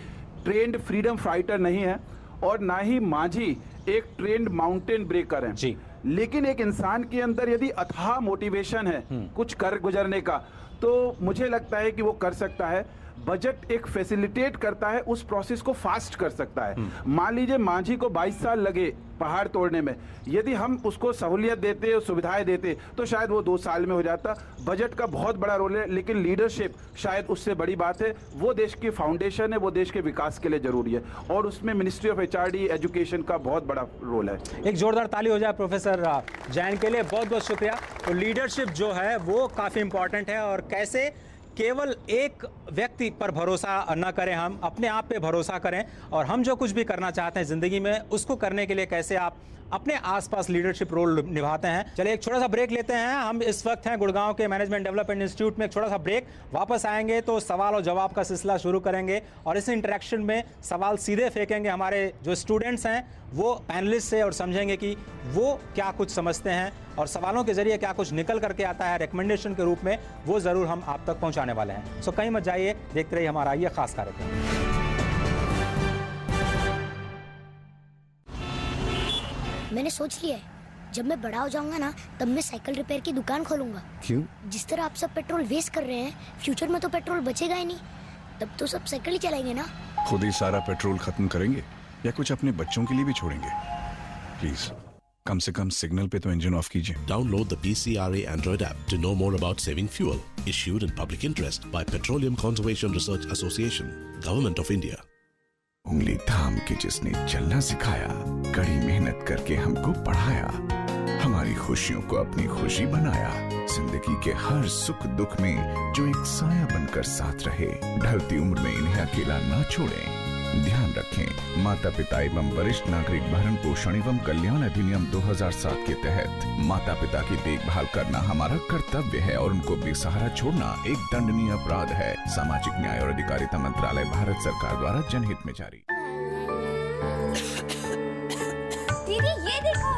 ट्रेंड फ्रीडम फाइटर नहीं है, और ना ही माझी एक ट्रेंड माउंटेन ब्रेकर है जी। लेकिन एक इंसान के अंदर यदि अथाह मोटिवेशन है कुछ कर गुजरने का, तो मुझे लगता है कि वो कर सकता है। बजट एक फैसिलिटेट करता है, उस प्रोसेस को फास्ट कर सकता है। मान लीजिए माझी को 22 साल लगे पहाड़ तोड़ने में, यदि हम उसको सहूलियत देते और सुविधाएं देते तो शायद वो 2 साल में हो जाता। बजट का बहुत बड़ा रोल है, लेकिन लीडरशिप शायद उससे बड़ी बात है। वो देश की फाउंडेशन है, वो देश के विकास के लिए जरूरी है, और उसमें मिनिस्ट्री ऑफ HRD एजुकेशन का बहुत बड़ा रोल है। एक जोरदार ताली हो जाए प्रोफेसर जैन के लिए। बहुत बहुत शुक्रिया। तो लीडरशिप जो है वो काफ़ी इंपॉर्टेंट है, और कैसे केवल एक व्यक्ति पर भरोसा न करें, हम अपने आप पे भरोसा करें, और हम जो कुछ भी करना चाहते हैं ज़िंदगी में उसको करने के लिए कैसे आप अपने आसपास लीडरशिप रोल निभाते हैं। चलिए एक छोटा सा ब्रेक लेते हैं। हम इस वक्त हैं गुड़गांव के मैनेजमेंट डेवलपमेंट इंस्टीट्यूट में। एक छोटा सा ब्रेक, वापस आएंगे तो सवाल और जवाब का सिलसिला शुरू करेंगे, और इस इंटरेक्शन में सवाल सीधे फेंकेंगे हमारे जो स्टूडेंट्स हैं वो पैनलिस्ट से, और समझेंगे कि वो क्या कुछ समझते हैं और सवालों के जरिए क्या कुछ निकल करके आता है रिकमेंडेशन के रूप में, वो ज़रूर हम आप तक पहुँचाने वाले हैं। सो कहीं मत जाइए, देखते रहिए हमारा ये खास कार्यक्रम। मैंने सोच लिया है, जब मैं बड़ा हो जाऊंगा ना तब मैं साइकिल रिपेयर की दुकान खोलूंगा। क्यों? जिस तरह आप सब पेट्रोल वेस्ट कर रहे हैं, फ्यूचर में तो पेट्रोल बचेगा ही नहीं, तब तो सब साइकिल ही चलाएंगे ना। खुद ही सारा पेट्रोल खत्म करेंगे या कुछ अपने बच्चों के लिए भी छोड़ेंगे? प्लीज कम से कम सिग्नल पे तो इंजन ऑफ कीजिए। Download the PCRA Android app to know more about saving fuel. Issued in public interest by Petroleum Conservation Research Association, Government of India. उंगली थाम के जिसने चलना सिखाया, कड़ी मेहनत करके हमको पढ़ाया, हमारी खुशियों को अपनी खुशी बनाया, जिंदगी के हर सुख दुख में जो एक साया बनकर साथ रहे, ढलती उम्र में इन्हें अकेला ना छोड़ें। ध्यान रखें, माता पिता एवं वरिष्ठ नागरिक भरण पोषण एवं कल्याण अधिनियम 2007 के तहत माता पिता की देखभाल करना हमारा कर्तव्य है और उनको बेसहारा छोड़ना एक दंडनीय अपराध है। सामाजिक न्याय और अधिकारिता मंत्रालय, भारत सरकार द्वारा जनहित में जारी। दीदी ये देखो।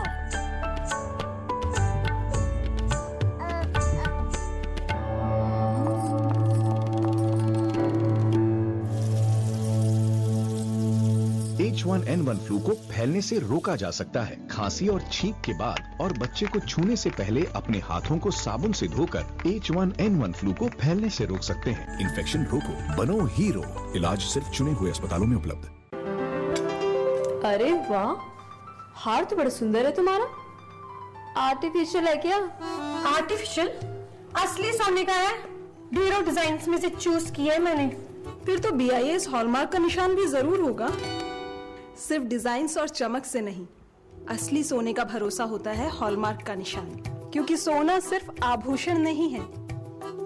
H1N1 फ्लू को फैलने से रोका जा सकता है। खांसी और छींक के बाद और बच्चे को छूने से पहले अपने हाथों को साबुन से धोकर H1N1 फ्लू को फैलने से रोक सकते हैं। इन्फेक्शन रोको, बनो हीरो। इलाज सिर्फ चुने हुए अस्पतालों में उपलब्ध। अरे वाह, हार तो बड़ा सुंदर है तुम्हारा। आर्टिफिशियल है क्या? आर्टिफिशियल? असली सोने का है। ढेरों डिजाइन्स में से चूज किया है मैंने। फिर तो BIS हॉलमार्क का निशान भी जरूर होगा। सिर्फ डिजाइन्स और चमक से नहीं, असली सोने का भरोसा होता है हॉलमार्क का निशान, क्योंकि सोना सिर्फ आभूषण नहीं है,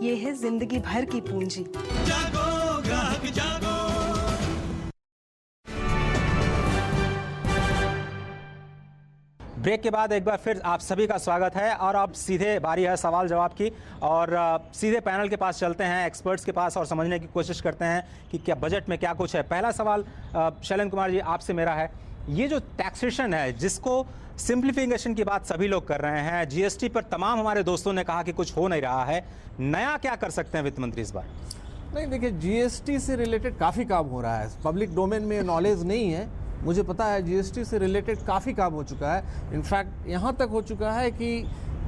ये है जिंदगी भर की पूंजी। जागो ग्राहक जागो। ब्रेक के बाद एक बार फिर आप सभी का स्वागत है और अब सीधे बारी है सवाल जवाब की और सीधे पैनल के पास चलते हैं, एक्सपर्ट्स के पास और समझने की कोशिश करते हैं कि क्या बजट में क्या कुछ है। पहला सवाल शैलेंद्र कुमार जी आपसे मेरा है, ये जो टैक्सेशन है जिसको सिंप्लीफिकेशन की बात सभी लोग कर रहे हैं, GST पर तमाम हमारे दोस्तों ने कहा कि कुछ हो नहीं रहा है, नया क्या कर सकते हैं वित्त मंत्री इस बार? नहीं देखिए, GST से रिलेटेड काफ़ी काम हो रहा है, पब्लिक डोमेन में नॉलेज नहीं है, मुझे पता है GST से रिलेटेड काफ़ी काम हो चुका है। इनफैक्ट यहाँ तक हो चुका है कि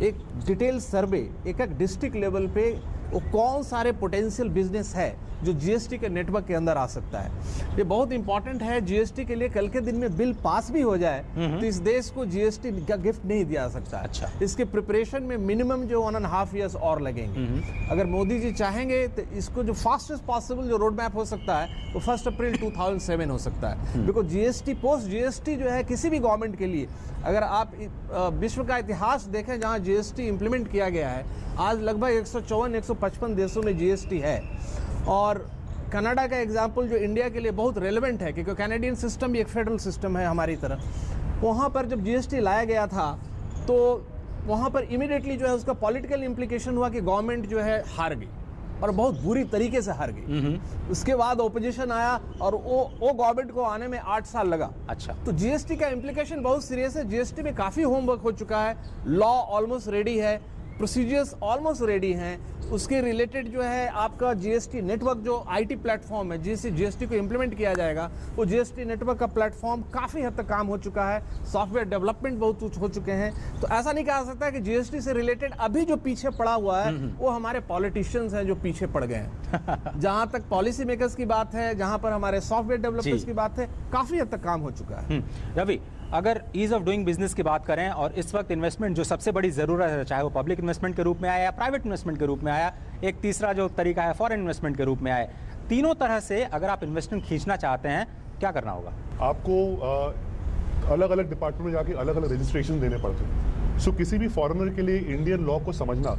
एक डिटेल सर्वे एक डिस्ट्रिक्ट लेवल पे वो कौन सारे पोटेंशियल बिजनेस है जो GST के नेटवर्क के अंदर आ सकता है। ये बहुत इंपॉर्टेंट है GST के लिए। कल के दिन में बिल पास भी हो जाए तो इस देश को GST का गिफ्ट नहीं दिया सकता। अच्छा, इसके प्रिपरेशन में मिनिमम जो 1.5 years और लगेंगे। अगर मोदी जी चाहेंगे तो इसको जो फास्टेस्ट पॉसिबल जो रोड मैप हो सकता है वो 1 अप्रैल 2007 हो सकता है। बिकॉज GST पोस्ट GST जो है किसी भी गवर्नमेंट के लिए, अगर आप विश्व का इतिहास देखें जहाँ GST इम्प्लीमेंट किया गया है, आज लगभग 154-155 देशों में GST है। और कनाडा का एग्जाम्पल जो इंडिया के लिए बहुत रेलेवेंट है, क्योंकि कैनेडियन सिस्टम भी एक फेडरल सिस्टम है हमारी तरह। वहाँ पर जब GST लाया गया था तो वहाँ पर इमीडिएटली जो है उसका पॉलिटिकल इम्प्लीकेशन हुआ कि गवर्नमेंट जो है हार गई और बहुत बुरी तरीके से हार गई। उसके बाद ओपोजिशन आया और वो गवर्नमेंट को आने में 8 साल लगा। अच्छा, तो GST का इम्प्लीकेशन बहुत सीरियस है। GST में काफ़ी होमवर्क हो चुका है, लॉ ऑलमोस्ट रेडी है, प्रोसीजर्स ऑलमोस्ट रेडी हैं। उसके रिलेटेड जो है आपका GST नेटवर्क जो IT प्लेटफॉर्म है, जिससे GST को इम्प्लीमेंट किया जाएगा, वो GST नेटवर्क का प्लेटफॉर्म काफ़ी हद तक काम हो चुका है। सॉफ्टवेयर डेवलपमेंट बहुत कुछ हो चुके हैं। तो ऐसा नहीं कहा सकता कि GST से रिलेटेड अभी जो पीछे पड़ा हुआ है वो हमारे पॉलिटिशियंस हैं जो पीछे पड़ गए हैं। जहाँ तक पॉलिसी मेकर्स की बात है, जहाँ पर हमारे सॉफ्टवेयर डेवलपर्स की बात है, काफ़ी हद तक काम हो चुका है। रवि, अगर ईज ऑफ डूइंग बिजनेस की बात करें और इस वक्त इन्वेस्टमेंट जो सबसे बड़ी ज़रूरत है, चाहे वो पब्लिक इन्वेस्टमेंट के रूप में आया या प्राइवेट इन्वेस्टमेंट के रूप में आया, एक तीसरा जो तरीका है फॉरेन इन्वेस्टमेंट के रूप में आए, तीनों तरह से अगर आप इन्वेस्टमेंट खींचना चाहते हैं क्या करना होगा? आपको अलग अलग डिपार्टमेंट में जाके अलग अलग रजिस्ट्रेशन देने पड़ते हैं। सो किसी भी फॉरेनर के लिए इंडियन लॉ को समझना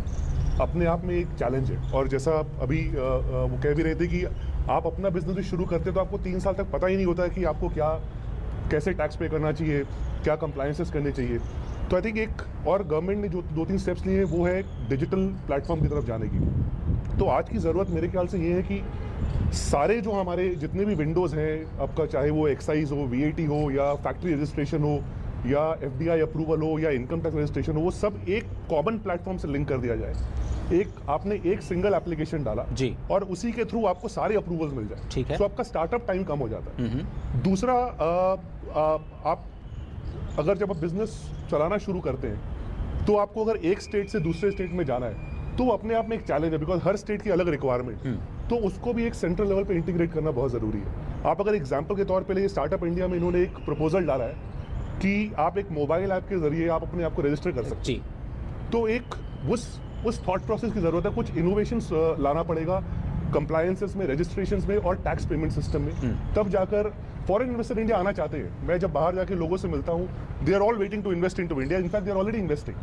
अपने आप में एक चैलेंज है। और जैसा अभी वो कह भी रहे थे कि आप अपना बिजनेस भी शुरू करते तो आपको 3 साल तक पता ही नहीं होता है कि आपको कैसे टैक्स पे करना चाहिए, क्या कंप्लायंसेस करने चाहिए। तो आई थिंक एक और गवर्नमेंट ने जो 2-3 स्टेप्स लिए हैं वो है डिजिटल प्लेटफॉर्म की तरफ जाने की। तो आज की ज़रूरत मेरे ख्याल से ये है कि सारे जो हमारे जितने भी विंडोज़ हैं आपका, चाहे वो एक्साइज हो, VAT हो या फैक्ट्री रजिस्ट्रेशन हो या FDI अप्रूवल हो या इनकम टैक्स रजिस्ट्रेशन हो, वो सब एक कॉमन प्लेटफॉर्म से लिंक कर दिया जाए। आपने एक सिंगल एप्लीकेशन डाला जी और उसी के थ्रू आपको सारे अप्रूवल्स मिल जाए। ठीक है, तो आपका स्टार्टअप टाइम कम हो जाता है। दूसरा, आप अगर जब आप बिजनेस चलाना शुरू करते हैं तो आपको अगर एक स्टेट से दूसरे स्टेट में जाना है तो अपने आप में एक चैलेंज है, बिकॉज हर स्टेट की अलग रिक्वायरमेंट, तो उसको भी एक सेंट्रल लेवल पे इंटीग्रेट करना बहुत ज़रूरी है। आप अगर एग्जाम्पल के तौर पे लिए स्टार्टअप इंडिया में इन्होंने एक प्रपोजल डाला है कि आप एक मोबाइल ऐप के जरिए आप अपने आप को रजिस्टर कर सकते हैं। तो एक उस थॉट प्रोसेस की ज़रूरत है, कुछ इनोवेशंस लाना पड़ेगा कंप्लायंसेस में, रजिस्ट्रेशंस में और टैक्स पेमेंट सिस्टम में, तब जाकर फॉरेन इन्वेस्टर इंडिया आना चाहते हैं। मैं जब बाहर जाके लोगों से मिलता हूँ, they are all waiting to invest into India, in fact they are already investing,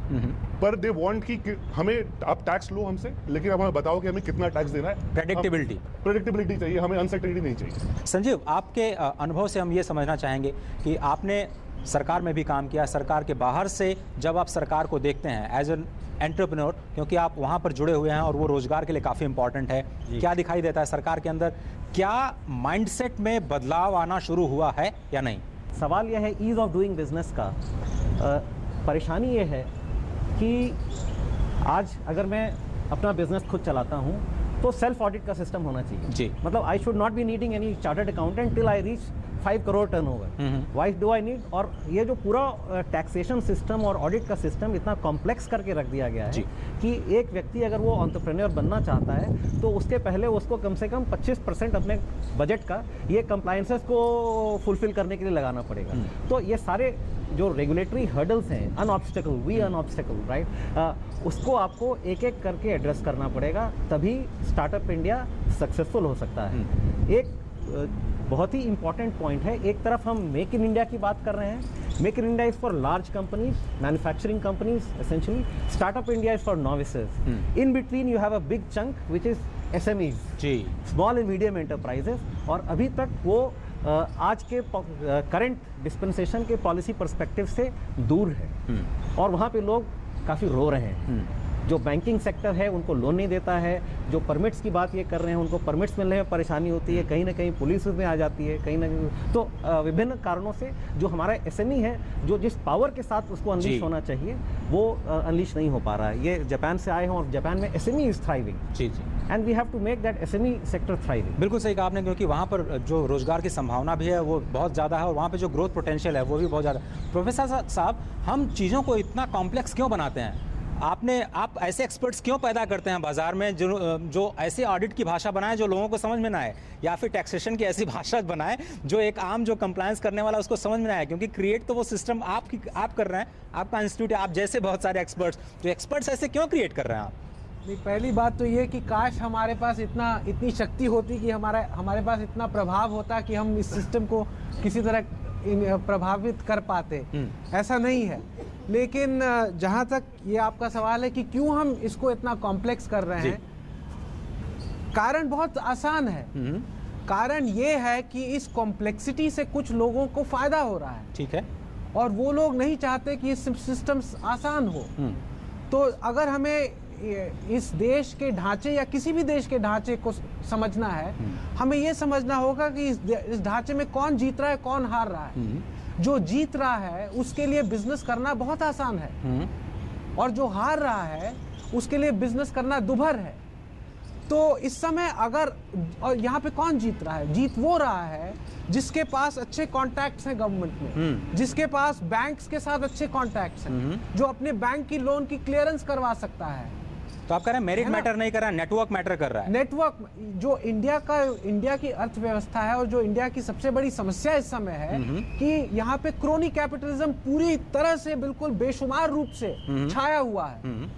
पर दे वांट कि हमें आप टैक्स लो हमसे, लेकिन अब हमें बताओ कि हमें कितना टैक्स देना है। प्रेडिक्टेबिलिटी चाहिए, हमें अनसर्टेनिटी नहीं चाहिए। संजीव, आपके अनुभव से हम ये समझना चाहेंगे कि आपने सरकार में भी काम किया, सरकार के बाहर से जब आप सरकार को देखते हैं एज एन एंटरप्रेन्योर, क्योंकि आप वहाँ पर जुड़े हुए हैं और वो रोजगार के लिए काफ़ी इंपॉर्टेंट है, क्या दिखाई देता है सरकार के अंदर? क्या माइंडसेट में बदलाव आना शुरू हुआ है या नहीं? सवाल यह है ईज़ ऑफ डूइंग बिजनेस का। परेशानी ये है कि आज अगर मैं अपना बिजनेस खुद चलाता हूँ तो सेल्फ ऑडिट का सिस्टम होना चाहिए जी। मतलब I should not be needing any chartered accountant till I reach 5 crore turnover. Why do I need? और ये जो पूरा टैक्सेशन सिस्टम और ऑडिट का सिस्टम इतना कॉम्प्लेक्स करके रख दिया गया है कि एक व्यक्ति अगर वो एंटरप्रेन्योर बनना चाहता है तो उसके पहले उसको कम से कम 25% अपने बजट का ये कंप्लायंसेस को फुलफिल करने के लिए लगाना पड़ेगा। तो ये सारे जो रेगुलेटरी हर्डल्स हैं, अनऑब्स्टेकल राइट, उसको आपको एक एक करके एड्रेस करना पड़ेगा, तभी स्टार्टअप इंडिया सक्सेसफुल हो सकता है। एक बहुत ही इंपॉर्टेंट पॉइंट है, एक तरफ हम मेक इन इंडिया की बात कर रहे हैं। Make in India is for large companies, manufacturing companies essentially. Startup India is for novices. In between you have a big chunk which is SMEs, small and medium enterprises, और अभी तक वो आज के करंट डिस्पेंसेशन के policy perspective से दूर है और वहाँ पे लोग काफ़ी रो रहे हैं। जो बैंकिंग सेक्टर है उनको लोन नहीं देता है, जो परमिट्स की बात ये कर रहे हैं उनको परमिट्स मिलने में परेशानी होती है, कहीं ना कहीं पुलिस में आ जाती है, कहीं ना कहीं तो विभिन्न कारणों से जो हमारा एसएमई है, जो जिस पावर के साथ उसको अनलीश होना चाहिए वो अनलीश नहीं हो पा रहा है। ये जापान से आए हैं और जापान में SME is thriving and we have to make that SME sector thriving. बिल्कुल सही कहा आपने, क्योंकि वहाँ पर जो रोजगार की संभावना भी है वो बहुत ज़्यादा है और वहाँ पे जो ग्रोथ पोटेंशियल है वो भी बहुत ज़्यादा। प्रोफेसर साहब, हम चीज़ों को इतना कॉम्प्लेक्स क्यों बनाते हैं? आप ऐसे एक्सपर्ट्स क्यों पैदा करते हैं बाजार में जो ऐसे ऑडिट की भाषा बनाए जो लोगों को समझ में ना आए, या फिर टैक्सेशन की ऐसी भाषा बनाए जो एक आम जो कंप्लायंस करने वाला उसको समझ में ना आए? क्योंकि क्रिएट तो वो सिस्टम आप कर रहे हैं, आपका इंस्टीट्यूट है, आप जैसे बहुत सारे एक्सपर्ट्स, जो एक्सपर्ट्स ऐसे क्यों क्रिएट कर रहे हैं आप? नहीं, पहली बात तो ये कि काश हमारे पास इतनी शक्ति होती कि हमारे पास इतना प्रभाव होता कि हम इस सिस्टम को किसी तरह प्रभावित कर पाते। ऐसा नहीं है। लेकिन जहाँ तक ये आपका सवाल है कि क्यों हम इसको इतना कॉम्प्लेक्स कर रहे हैं, कारण बहुत आसान है। कारण ये है कि इस कॉम्प्लेक्सिटी से कुछ लोगों को फायदा हो रहा है, ठीक है, और वो लोग नहीं चाहते कि इस सिस्टम आसान हो। तो अगर हमें इस देश के ढांचे या किसी भी देश के ढांचे को समझना है, हमें ये समझना होगा कि इस ढांचे में कौन जीत रहा है, कौन हार रहा है। जो जीत रहा है उसके लिए बिजनेस करना बहुत आसान है और जो हार रहा है उसके लिए बिजनेस करना दुभर है। तो इस समय अगर, और यहाँ पे कौन जीत रहा है? जीत वो रहा है जिसके पास अच्छे कॉन्टैक्ट्स हैं गवर्नमेंट में, जिसके पास बैंक्स के साथ अच्छे कॉन्टैक्ट्स हैं, जो अपने बैंक की लोन की क्लियरेंस करवा सकता है। तो आप कह रहे हैं मेरिट मैटर नहीं कर रहा है, नेटवर्क मैटर कर रहा है। नेटवर्क जो इंडिया की अर्थव्यवस्था है और जो इंडिया की सबसे बड़ी समस्या इस समय है कि यहाँ पे क्रोनी कैपिटलिज्म पूरी तरह से बिल्कुल बेशुमार रूप से छाया हुआ है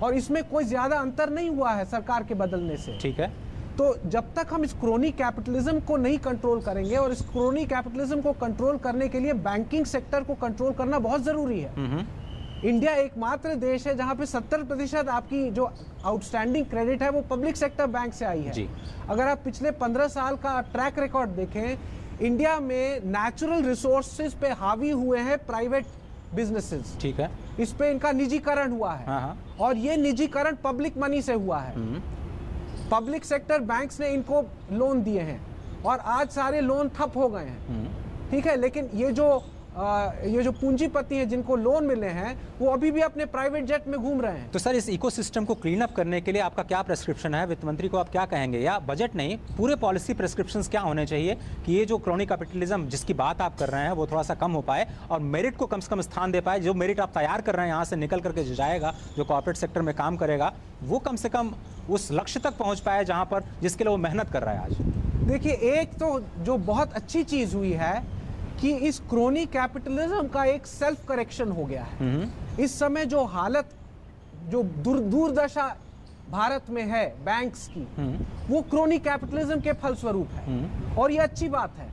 और इसमें कोई ज्यादा अंतर नहीं हुआ है सरकार के बदलने से। ठीक है। तो जब तक हम इस क्रोनी कैपिटलिज्म को नहीं कंट्रोल करेंगे, और इस क्रोनी कैपिटलिज्म को कंट्रोल करने के लिए बैंकिंग सेक्टर को कंट्रोल करना बहुत जरूरी है। इंडिया एकमात्र देश है जहां पे 70% आपकी जो आउटस्टैंडिंग क्रेडिट है वो पब्लिक सेक्टर बैंक से आई है। अगर आप पिछले 15 साल का ट्रैक रिकॉर्ड देखें, इंडिया में नेचुरल रिसोर्सेज पे हावी हुए हैं प्राइवेट बिजनेसेस। ठीक है। इस पे इनका निजीकरण हुआ है और ये निजीकरण पब्लिक मनी से हुआ है। पब्लिक सेक्टर बैंक्स ने इनको लोन दिए हैं और आज सारे लोन ठप हो गए हैं। ठीक है, लेकिन ये जो पूंजीपति हैं जिनको लोन मिले हैं वो अभी भी अपने प्राइवेट जेट में घूम रहे हैं। तो सर, इस इकोसिस्टम को क्लीन अप करने के लिए आपका क्या प्रेस्क्रिप्शन है? वित्त मंत्री को आप क्या कहेंगे, या बजट नहीं पूरे पॉलिसी प्रेस्क्रिप्शंस क्या होने चाहिए कि ये जो क्रोनी कैपिटलिज्म जिसकी बात आप कर रहे हैं वो थोड़ा सा कम हो पाए और मेरिट को कम से कम स्थान दे पाए? जो मेरिट आप तैयार कर रहे हैं यहाँ से निकल करके जो जाएगा, जो कॉर्पोरेट सेक्टर में काम करेगा, वो कम से कम उस लक्ष्य तक पहुँच पाए जहाँ पर जिसके लिए वो मेहनत कर रहा है आज। देखिए, एक तो जो बहुत अच्छी चीज हुई है कि इस क्रोनी कैपिटलिज्म का एक सेल्फ करेक्शन हो गया है। इस समय जो हालत, जो दुर्दशा भारत में है बैंक्स की, वो क्रोनी कैपिटलिज्म के फलस्वरूप है। और ये अच्छी बात है,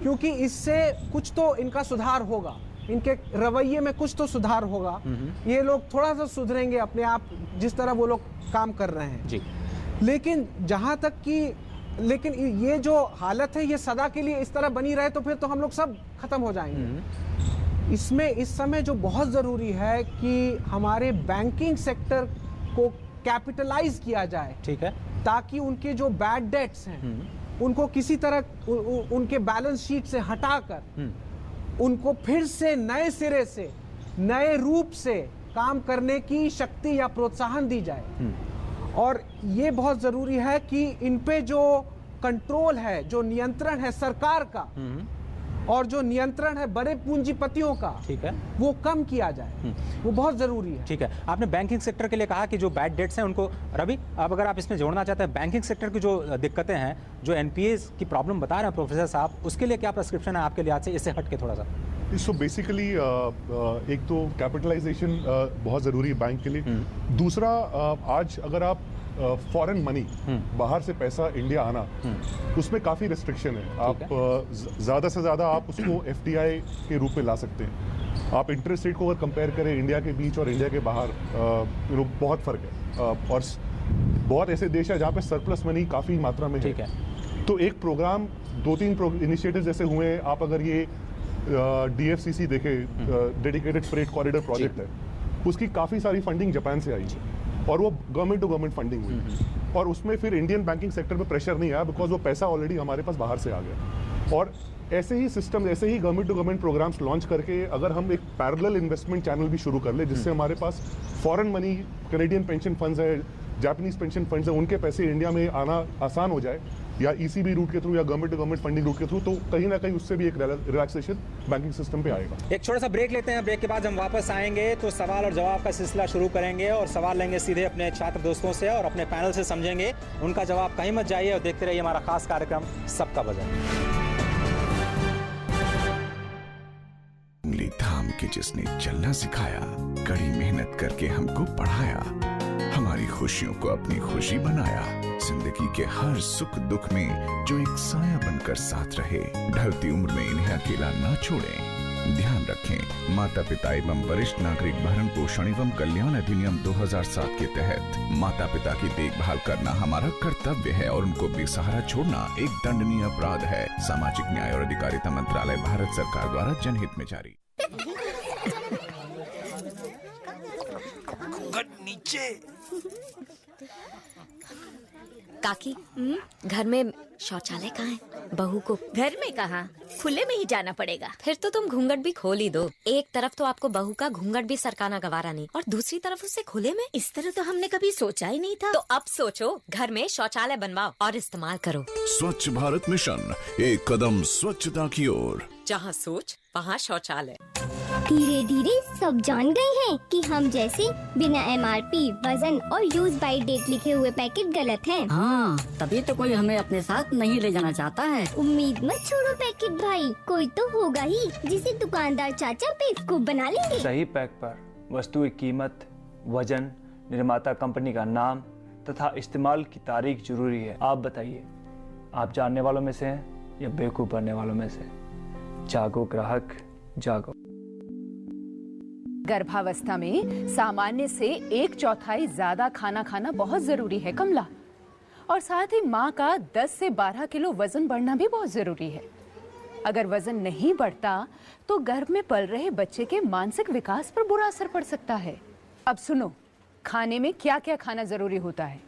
क्योंकि इससे कुछ तो इनका सुधार होगा, इनके रवैये में कुछ तो सुधार होगा। ये लोग थोड़ा सा सुधरेंगे अपने आप, जिस तरह वो लोग काम कर रहे हैं जी। लेकिन जहां तक कि ये जो हालत है ये सदा के लिए इस तरह बनी रहे तो फिर तो हम लोग सब खत्म हो जाएंगे। इसमें इस समय जो बहुत जरूरी है कि हमारे बैंकिंग सेक्टर को कैपिटलाइज किया जाए, ठीक है, ताकि उनके जो बैड डेट्स हैं उनको किसी तरह उनके बैलेंस शीट से हटाकर उनको फिर से नए सिरे से, नए रूप से काम करने की शक्ति या प्रोत्साहन दी जाए। और ये बहुत जरूरी है कि इन पे जो कंट्रोल है, जो नियंत्रण है सरकार का और जो नियंत्रण है बड़े पूंजीपतियों का, ठीक है, वो कम किया जाए। वो बहुत जरूरी है। ठीक है, आपने बैंकिंग सेक्टर के लिए कहा कि जो बैड डेट्स हैं उनको, रवि अब अगर आप इसमें जोड़ना चाहते हैं, बैंकिंग सेक्टर की जो दिक्कतें हैं, जो एनपीएस की प्रॉब्लम बता रहे हैं प्रोफेसर साहब, उसके लिए क्या प्रिस्क्रिप्शन है आपके लिहाज से, इससे हट के थोड़ा सा? सो बेसिकली एक तो कैपिटलाइजेशन बहुत ज़रूरी है बैंक के लिए। दूसरा, आज अगर आप फॉरेन मनी, बाहर से पैसा इंडिया आना, उसमें काफ़ी रिस्ट्रिक्शन है। आप ज़्यादा से ज़्यादा आप उसको एफडीआई के रूप में ला सकते हैं। आप इंटरेस्ट रेट को अगर कंपेयर करें इंडिया के बीच और इंडिया के बाहर, बहुत फ़र्क है। और बहुत ऐसे देश है जहाँ पे सरप्लस मनी काफ़ी मात्रा में है। तो एक प्रोग्राम, 2-3 इनिशिएटिव जैसे हुए, आप अगर ये डीएफसीसी देखे, डेडिकेटेड फ्रेट कॉरिडोर प्रोजेक्ट है, उसकी काफ़ी सारी फंडिंग जापान से आई और वो गवर्नमेंट टू गवर्नमेंट फंडिंग हुई। और उसमें फिर इंडियन बैंकिंग सेक्टर में प्रेशर नहीं आया, बिकॉज वो पैसा ऑलरेडी हमारे पास बाहर से आ गया। और ऐसे ही सिस्टम, ऐसे ही government to government programs launch करके अगर हम एक पैरेलल इन्वेस्टमेंट चैनल भी शुरू कर ले, जिससे हमारे पास foreign money, Canadian pension funds है, जापानीज पेंशन फंड्स है, उनके पैसे इंडिया में आना आसान हो जाए, या ईसीबी रूट के थ्रू या government to government funding route के थ्रू, तो कहीं ना कहीं उससे भी एक रिलैक्सेशन बैंकिंग सिस्टम पे आएगा। एक छोटा सा ब्रेक लेते हैं, ब्रेक के बाद हम वापस आएंगे तो सवाल और जवाब का सिलसिला शुरू करेंगे और सवाल लेंगे सीधे अपने छात्र दोस्तों से और अपने पैनल से समझेंगे उनका जवाब। कहीं मत जाइए और देखते रहिए हमारा खास कार्यक्रम सबका वजन। उंगली थाम के जिसने चलना सिखाया, कड़ी मेहनत करके हमको पढ़ाया, हमारी खुशियों को अपनी खुशी बनाया, जिंदगी के हर सुख दुख में जो एक साया बनकर साथ रहे, ढलती उम्र में इन्हें अकेला ना छोड़ें। ध्यान रखें, माता पिता एवं वरिष्ठ नागरिक भरण पोषण एवं कल्याण अधिनियम 2007 के तहत माता पिता की देखभाल करना हमारा कर्तव्य है और उनको बेसहारा छोड़ना एक दंडनीय अपराध है। सामाजिक न्याय और अधिकारिता मंत्रालय, भारत सरकार द्वारा जनहित में जारी। नीचे काकी, घर में शौचालय कहाँ है? बहू को घर में कहाँ, खुले में ही जाना पड़ेगा। फिर तो तुम घूंघट भी खोल ही दो। एक तरफ तो आपको बहू का घूंघट भी सरकाना गवारा नहीं और दूसरी तरफ उसे खुले में। इस तरह तो हमने कभी सोचा ही नहीं था। तो अब सोचो, घर में शौचालय बनवाओ और इस्तेमाल करो। स्वच्छ भारत मिशन, एक कदम स्वच्छता की ओर। जहाँ सोच वहाँ शौचालय। धीरे धीरे सब जान गए हैं कि हम जैसे बिना एमआरपी, वजन और यूज बाय डेट लिखे हुए पैकेट गलत हैं। हाँ, तभी तो कोई हमें अपने साथ नहीं ले जाना चाहता है। उम्मीद मत छोड़ो पैकेट भाई, कोई तो होगा ही जिसे दुकानदार चाचा बेवकूफ बना लेंगे। सही पैक पर वस्तु की कीमत, वजन, निर्माता कंपनी का नाम तथा इस्तेमाल की तारीख जरूरी है। आप बताइए, आप जानने वालों में से हैं या बेवकूफ बनने वालों में से? जागो ग्राहक, जागो। गर्भावस्था में सामान्य से 1/4 ज्यादा खाना खाना बहुत जरूरी है कमला, और साथ ही माँ का 10 से 12 किलो वजन बढ़ना भी बहुत जरूरी है। अगर वजन नहीं बढ़ता तो गर्भ में पल रहे बच्चे के मानसिक विकास पर बुरा असर पड़ सकता है। अब सुनो, खाने में क्या क्या खाना जरूरी होता है।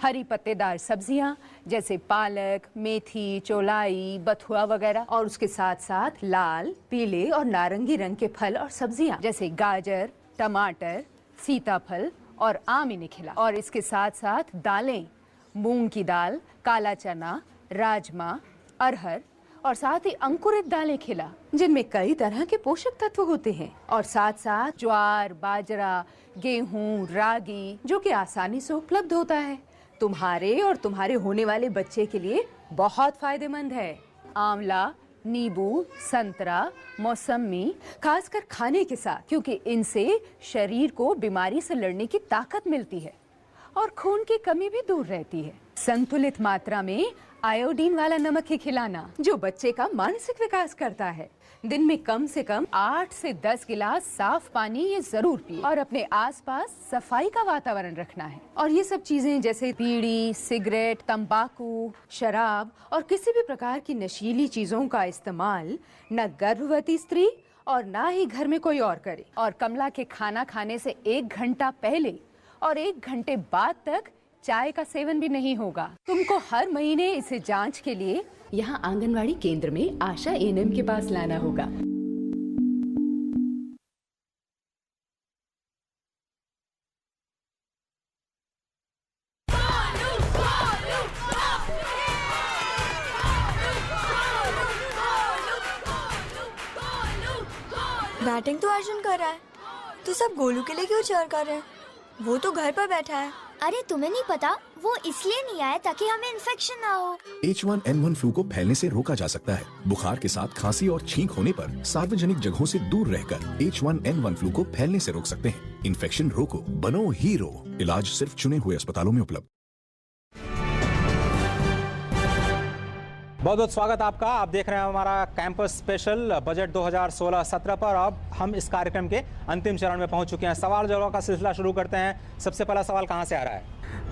हरी पत्तेदार सब्जियां जैसे पालक, मेथी, चौलाई, बथुआ वगैरह, और उसके साथ साथ लाल, पीले और नारंगी रंग के फल और सब्जियां जैसे गाजर, टमाटर, सीताफल और आम इन्हें खिला। और इसके साथ साथ दालें, मूंग की दाल, काला चना, राजमा, अरहर और साथ ही अंकुरित दालें खिला, जिनमें कई तरह के पोषक तत्व होते हैं। और साथ साथ ज्वार, बाजरा, गेहूं, रागी, जो कि आसानी से उपलब्ध होता है। तुम्हारे और तुम्हारे होने वाले बच्चे के लिए बहुत फायदेमंद है। आंवला, नींबू, संतरा, मौसमी, खासकर खाने के साथ, क्योंकि इनसे शरीर को बीमारी से लड़ने की ताकत मिलती है और खून की कमी भी दूर रहती है। संतुलित मात्रा में आयोडीन वाला नमक ही खिलाना, जो बच्चे का मानसिक विकास करता है। दिन में कम से कम 8 से 10 गिलास साफ पानी ये जरूर पिए और अपने आसपास सफाई का वातावरण रखना है। और ये सब चीजें जैसे बीड़ी, सिगरेट, तंबाकू, शराब और किसी भी प्रकार की नशीली चीजों का इस्तेमाल न गर्भवती स्त्री और ना ही घर में कोई और करे। और कमला के खाना खाने से 1 घंटा पहले और 1 घंटे बाद तक चाय का सेवन भी नहीं होगा। तुमको हर महीने इसे जांच के लिए यहाँ आंगनवाड़ी केंद्र में आशा एएनएम के पास लाना होगा। बैटिंग तो अर्जुन कर रहा है, तो सब गोलू के लिए क्यों चीयर कर रहे हैं? वो तो घर पर बैठा है। अरे तुम्हें नहीं पता, वो इसलिए नहीं आया ताकि हमें इन्फेक्शन ना हो। H1N1 फ्लू को फैलने से रोका जा सकता है। बुखार के साथ खांसी और छींक होने पर सार्वजनिक जगहों से दूर रहकर H1N1 फ्लू को फैलने से रोक सकते हैं। इन्फेक्शन रोको, बनो हीरो। इलाज सिर्फ चुने हुए अस्पतालों में उपलब्ध। बहुत बहुत स्वागत आपका। आप देख रहे हैं हमारा कैंपस स्पेशल बजट 2016-17 पर। अब हम इस कार्यक्रम के अंतिम चरण में पहुंच चुके हैं। सवाल जवाब का सिलसिला शुरू करते हैं। सबसे पहला सवाल कहां से आ रहा है?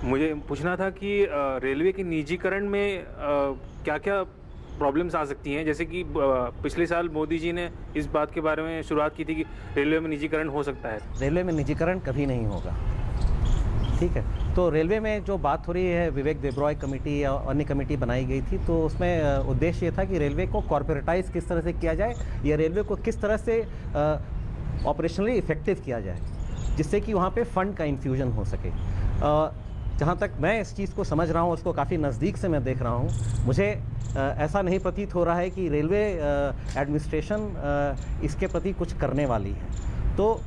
मुझे पूछना था कि रेलवे के निजीकरण में क्या क्या प्रॉब्लम्स आ सकती हैं। जैसे कि पिछले साल मोदी जी ने इस बात के बारे में शुरुआत की थी कि रेलवे में निजीकरण हो सकता है। रेलवे में निजीकरण कभी नहीं होगा, ठीक है। तो रेलवे में जो बात हो रही है, विवेक देब्रॉय कमेटी या अन्य कमेटी बनाई गई थी, तो उसमें उद्देश्य ये था कि रेलवे को कॉर्पोरेटाइज किस तरह से किया जाए या रेलवे को किस तरह से ऑपरेशनली इफेक्टिव किया जाए, जिससे कि वहाँ पे फंड का इन्फ्यूजन हो सके। जहाँ तक मैं इस चीज़ को समझ रहा हूँ, उसको काफ़ी नज़दीक से मैं देख रहा हूँ, मुझे ऐसा नहीं प्रतीत हो रहा है कि रेलवे एडमिनिस्ट्रेशन इसके प्रति कुछ करने वाली है। तो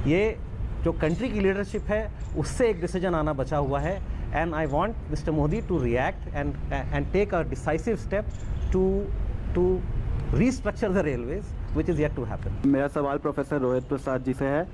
ये जो कंट्री की लीडरशिप है उससे एक डिसीजन आना बचा हुआ है। And I want mister Modi to react and take a decisive step to restructure the railways which is yet to happen. मेरा सवाल प्रोफेसर रोहित प्रसाद जी से है।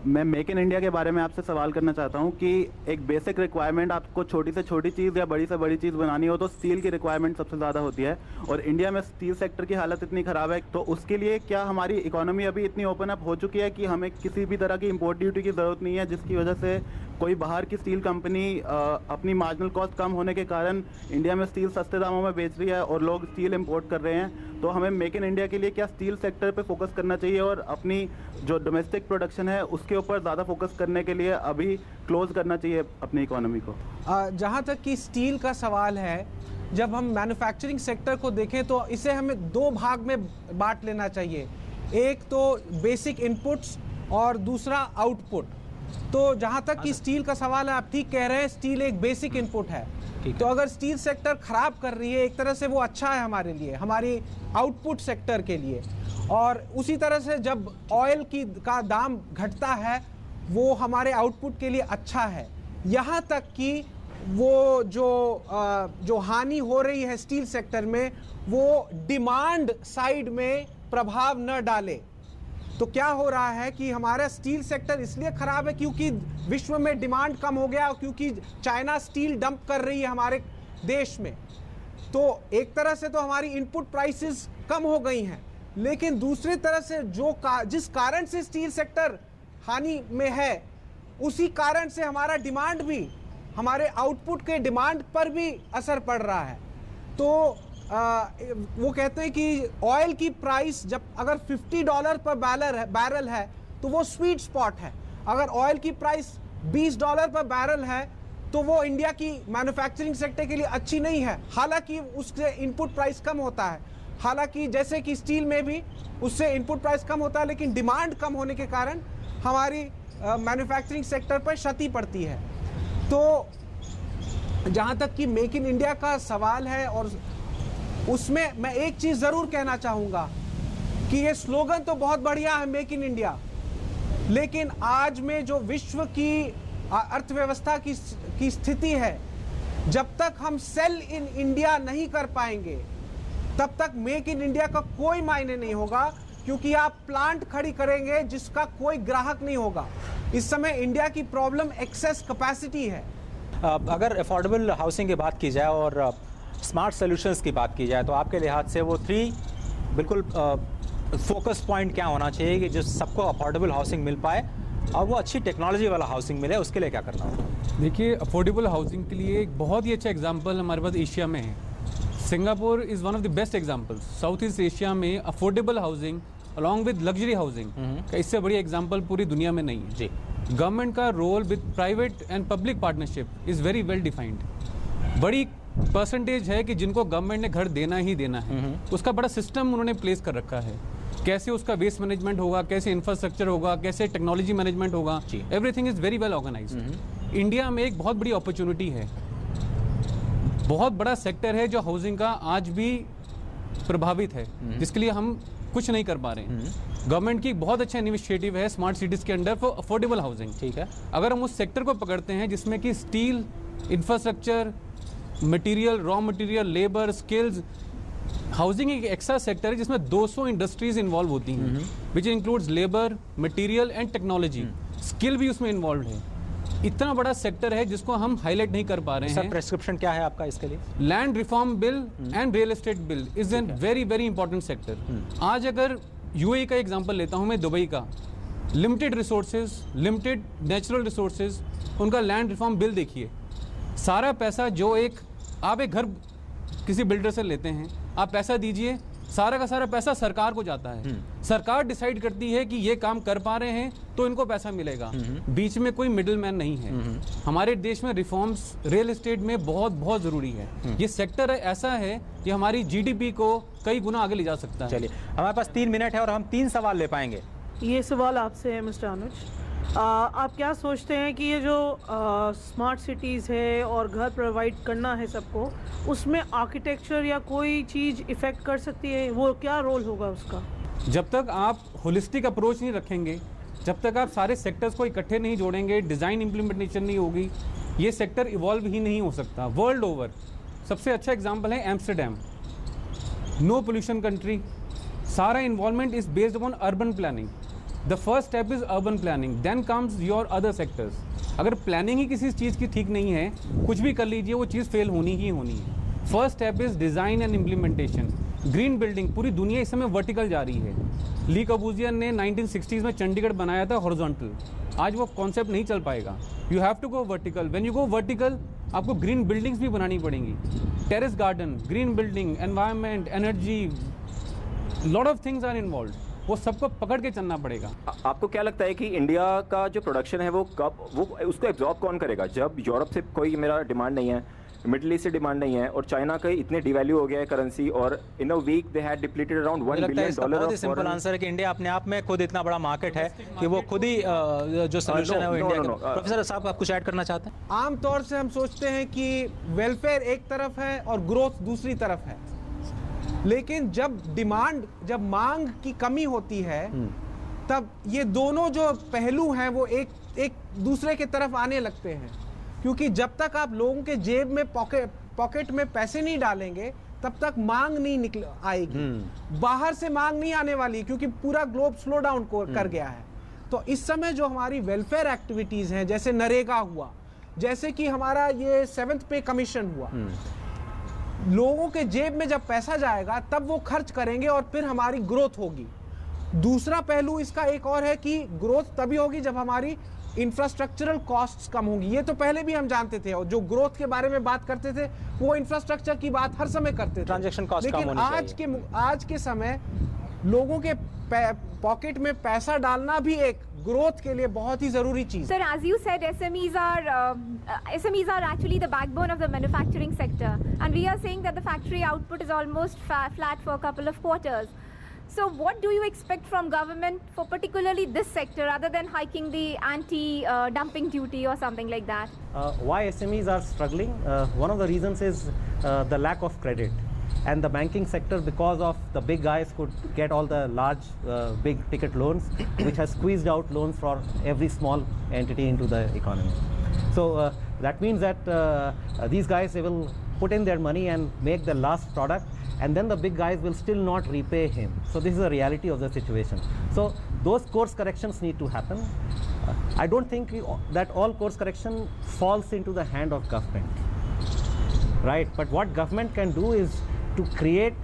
मैं मेक इन इंडिया के बारे में आपसे सवाल करना चाहता हूं कि एक बेसिक रिक्वायरमेंट, आपको छोटी से छोटी चीज़ या बड़ी से बड़ी चीज़ बनानी हो तो स्टील की रिक्वायरमेंट सबसे ज़्यादा होती है और इंडिया में स्टील सेक्टर की हालत इतनी ख़राब है। तो उसके लिए क्या हमारी इकोनॉमी अभी इतनी ओपन अप हो चुकी है कि हमें किसी भी तरह की इम्पोर्ट ड्यूटी की ज़रूरत नहीं है, जिसकी वजह से कोई बाहर की स्टील कंपनी अपनी मार्जिनल कॉस्ट कम होने के कारण इंडिया में स्टील सस्ते दामों में बेच रही है और लोग स्टील इम्पोर्ट कर रहे हैं। तो हमें मेक इन इंडिया के लिए क्या स्टील सेक्टर पे फोकस करना चाहिए और अपनी जो डोमेस्टिक प्रोडक्शन है उसके ऊपर ज़्यादा फोकस करने के लिए अभी क्लोज करना चाहिए अपनी इकोनॉमी को? जहाँ तक कि स्टील का सवाल है, जब हम मैन्युफैक्चरिंग सेक्टर को देखें तो इसे हमें 2 भाग में बांट लेना चाहिए। एक तो बेसिक इनपुट्स और दूसरा आउटपुट। तो जहाँ तक कि स्टील का सवाल है, आप ठीक कह रहे हैं, स्टील एक बेसिक इनपुट है। तो अगर स्टील सेक्टर खराब कर रही है, एक तरह से वो अच्छा है हमारे लिए, हमारी आउटपुट सेक्टर के लिए। और उसी तरह से जब ऑयल का दाम घटता है वो हमारे आउटपुट के लिए अच्छा है। यहाँ तक कि वो जो हानि हो रही है स्टील सेक्टर में, वो डिमांड साइड में प्रभाव न डाले। तो क्या हो रहा है कि हमारा स्टील सेक्टर इसलिए खराब है क्योंकि विश्व में डिमांड कम हो गया, क्योंकि चाइना स्टील डंप कर रही है हमारे देश में। तो एक तरह से तो हमारी इनपुट प्राइसेस कम हो गई हैं, लेकिन दूसरी तरह से जिस कारण से स्टील सेक्टर हानि में है, उसी कारण से हमारा डिमांड भी, हमारे आउटपुट के डिमांड पर भी असर पड़ रहा है। तो वो कहते हैं कि ऑयल की प्राइस जब अगर $50 पर बैरल है तो वो स्वीट स्पॉट है। अगर ऑयल की प्राइस $20 पर बैरल है तो वो इंडिया की मैन्युफैक्चरिंग सेक्टर के लिए अच्छी नहीं है। हालांकि उससे इनपुट प्राइस कम होता है, हालांकि जैसे कि स्टील में भी उससे इनपुट प्राइस कम होता है, लेकिन डिमांड कम होने के कारण हमारी मैन्युफैक्चरिंग सेक्टर पर क्षति पड़ती है। तो जहाँ तक कि मेक इन इंडिया का सवाल है, और उसमें मैं एक चीज़ ज़रूर कहना चाहूँगा कि ये स्लोगन तो बहुत बढ़िया है मेक इन इंडिया, लेकिन आज में जो विश्व की अर्थव्यवस्था की स्थिति है, जब तक हम सेल इन इंडिया नहीं कर पाएंगे तब तक मेक इन इंडिया का कोई मायने नहीं होगा, क्योंकि आप प्लांट खड़ी करेंगे जिसका कोई ग्राहक नहीं होगा। इस समय इंडिया की प्रॉब्लम एक्सेस कैपेसिटी है। अगर अफोर्डेबल हाउसिंग की बात की जाए और स्मार्ट सॉल्यूशंस की बात की जाए तो आपके लिहाज से वो 3 बिल्कुल फोकस पॉइंट क्या होना चाहिए कि जो सबको अफोर्डेबल हाउसिंग मिल पाए और वो अच्छी टेक्नोलॉजी वाला हाउसिंग मिले, उसके लिए क्या करना होगा? देखिए, अफोर्डेबल हाउसिंग के लिए एक बहुत ही अच्छा एग्जांपल हमारे पास एशिया में है। Singapore is one of the best examples. South east Asia में affordable housing along with luxury housing का इससे बड़ी एग्जांपल पूरी दुनिया में नहीं है। जी, गवर्नमेंट का role with private and public partnership is very well defined. बड़ी परसेंटेज है कि जिनको गवर्नमेंट ने घर देना ही देना है, उसका बड़ा सिस्टम उन्होंने प्लेस कर रखा है। कैसे उसका वेस्ट मैनेजमेंट होगा, कैसे इंफ्रास्ट्रक्चर होगा, कैसे टेक्नोलॉजी मैनेजमेंट होगा, everything is very well organised. India में एक बहुत बड़ी अपॉर्चुनिटी है, बहुत बड़ा सेक्टर है जो हाउसिंग का आज भी प्रभावित है, जिसके लिए हम कुछ नहीं कर पा रहे हैं। गवर्नमेंट की बहुत अच्छा इनिशिएटिव है स्मार्ट सिटीज के अंडर फॉर अफोर्डेबल हाउसिंग। ठीक है, अगर हम उस सेक्टर को पकड़ते हैं जिसमें कि steel, infrastructure, material, raw material, labour, skills, housing एक एक्स्ट्रा सेक्टर है जिसमें 200 इंडस्ट्रीज इन्वॉल्व होती हैं, which includes labour, material and technology. Skill भी उसमें इन्वॉल्व है। इतना बड़ा सेक्टर है जिसको हम हाईलाइट नहीं कर पा रहे हैं। सर, प्रेस्क्रिप्शन क्या है आपका इसके लिए? Land reform bill and real estate bill is an very very important sector. आज अगर यूएई का एग्जांपल लेता हूं मैं, दुबई का, limited resources, limited natural resources, उनका लैंड रिफॉर्म बिल देखिए। सारा पैसा जो आप एक घर किसी बिल्डर से लेते हैं, आप पैसा दीजिए, सारा का सारा पैसा सरकार को जाता है। सरकार डिसाइड करती है कि ये काम कर पा रहे हैं तो इनको पैसा मिलेगा, बीच में कोई मिडिल मैन नहीं है। हमारे देश में रिफॉर्म्स रियल एस्टेट में बहुत बहुत जरूरी है। ये सेक्टर ऐसा है कि हमारी जीडीपी को कई गुना आगे ले जा सकता है। चलिए, हमारे पास 3 मिनट है और हम 3 सवाल ले पाएंगे। ये सवाल आपसे है मिस्टर अनुज, आप क्या सोचते हैं कि ये जो स्मार्ट सिटीज़ है और घर प्रोवाइड करना है सबको, उसमें आर्किटेक्चर या कोई चीज़ इफ़ेक्ट कर सकती है? वो क्या रोल होगा उसका? जब तक आप होलिस्टिक अप्रोच नहीं रखेंगे, जब तक आप सारे सेक्टर्स को इकट्ठे नहीं जोड़ेंगे, डिज़ाइन इम्प्लीमेंटेशन नहीं होगी, ये सेक्टर इवॉल्व ही नहीं हो सकता। वर्ल्ड ओवर सबसे अच्छा एग्जाम्पल है एम्स्टरडैम, नो पोल्यूशन कंट्री, सारा involvement is based upon urban planning. The first step is urban planning, then comes your other sectors. अगर प्लानिंग ही किसी चीज़ की ठीक नहीं है, कुछ भी कर लीजिए, वो चीज़ फेल होनी ही होनी है। First step is design and implementation. Green building, पूरी दुनिया इस समय वर्टिकल जा रही है। ली कबूजियर ने 1960s में चंडीगढ़ बनाया था हॉरिजॉन्टल, आज वो कॉन्सेप्ट नहीं चल पाएगा। You have to go vertical. When you go vertical, आपको ग्रीन बिल्डिंग्स भी बनानी पड़ेंगी, terrace garden, green building, environment, energy, lot of things are involve. वो सबको पकड़ के चलना पड़ेगा। आपको क्या लगता है कि इंडिया का जो प्रोडक्शन है वो उसको एब्जॉर्ब कौन करेगा? जब यूरोप से कोई मेरा डिमांड नहीं है, मिडिल ईस्ट से डिमांड नहीं है, और चाइना का इतने डिवैल्यू हो गया है करेंसी, और in a week they had depleted around $1 billion. बहुत ही सिंपल आंसर है कि इंडिया अपने आप में खुद इतना बड़ा मार्केट है कि वो खुद ही जो सोल्यूशन है वो इंडिया का। प्रोफेसर साहब, आप कुछ ऐड करना चाहते हैं? आमतौर से हम सोचते हैं कि वेलफेयर एक तरफ है और ग्रोथ दूसरी तरफ है, लेकिन जब मांग की कमी होती है तब ये दोनों जो पहलू हैं वो एक दूसरे की तरफ आने लगते हैं। क्योंकि जब तक आप लोगों के जेब में पॉकेट में पैसे नहीं डालेंगे तब तक मांग नहीं आएगी, बाहर से मांग नहीं आने वाली, क्योंकि पूरा ग्लोब स्लो डाउन कर गया है। तो इस समय जो हमारी वेलफेयर एक्टिविटीज हैं, जैसे नरेगा हुआ, जैसे कि हमारा ये 7th पे कमीशन हुआ, लोगों के जेब में जब पैसा जाएगा तब वो खर्च करेंगे और फिर हमारी ग्रोथ होगी। दूसरा पहलू इसका एक और है कि ग्रोथ तभी होगी जब हमारी इंफ्रास्ट्रक्चरल कॉस्ट्स कम होंगी। ये तो पहले भी हम जानते थे, और जो ग्रोथ के बारे में बात करते थे वो इंफ्रास्ट्रक्चर की बात हर समय करते थे, ट्रांजैक्शन कॉस्ट कम होनी चाहिए। लेकिन आज के समय लोगों के पॉकेट में पैसा डालना भी एक ग्रोथ के लिए बहुत ही जरूरी चीज। Sir, as you said, SMEs are actually the backbone of the manufacturing sector, and we are saying that the factory output is almost flat for a couple of quarters. So what do you expect from government for particularly this sector, other than hiking the anti-dumping duty or something like that? Why SMEs are struggling? One of the reasons is the lack of credit. And the banking sector, because of the big guys could get all the large big ticket loans, which has squeezed out loans for every small entity into the economy. So that means that these guys, they will put in their money and make the last product, and then the big guys will still not repay him. So this is the reality of the situation. So those course corrections need to happen. I don't think that all course correction falls into the hand of government, right? But what government can do is to create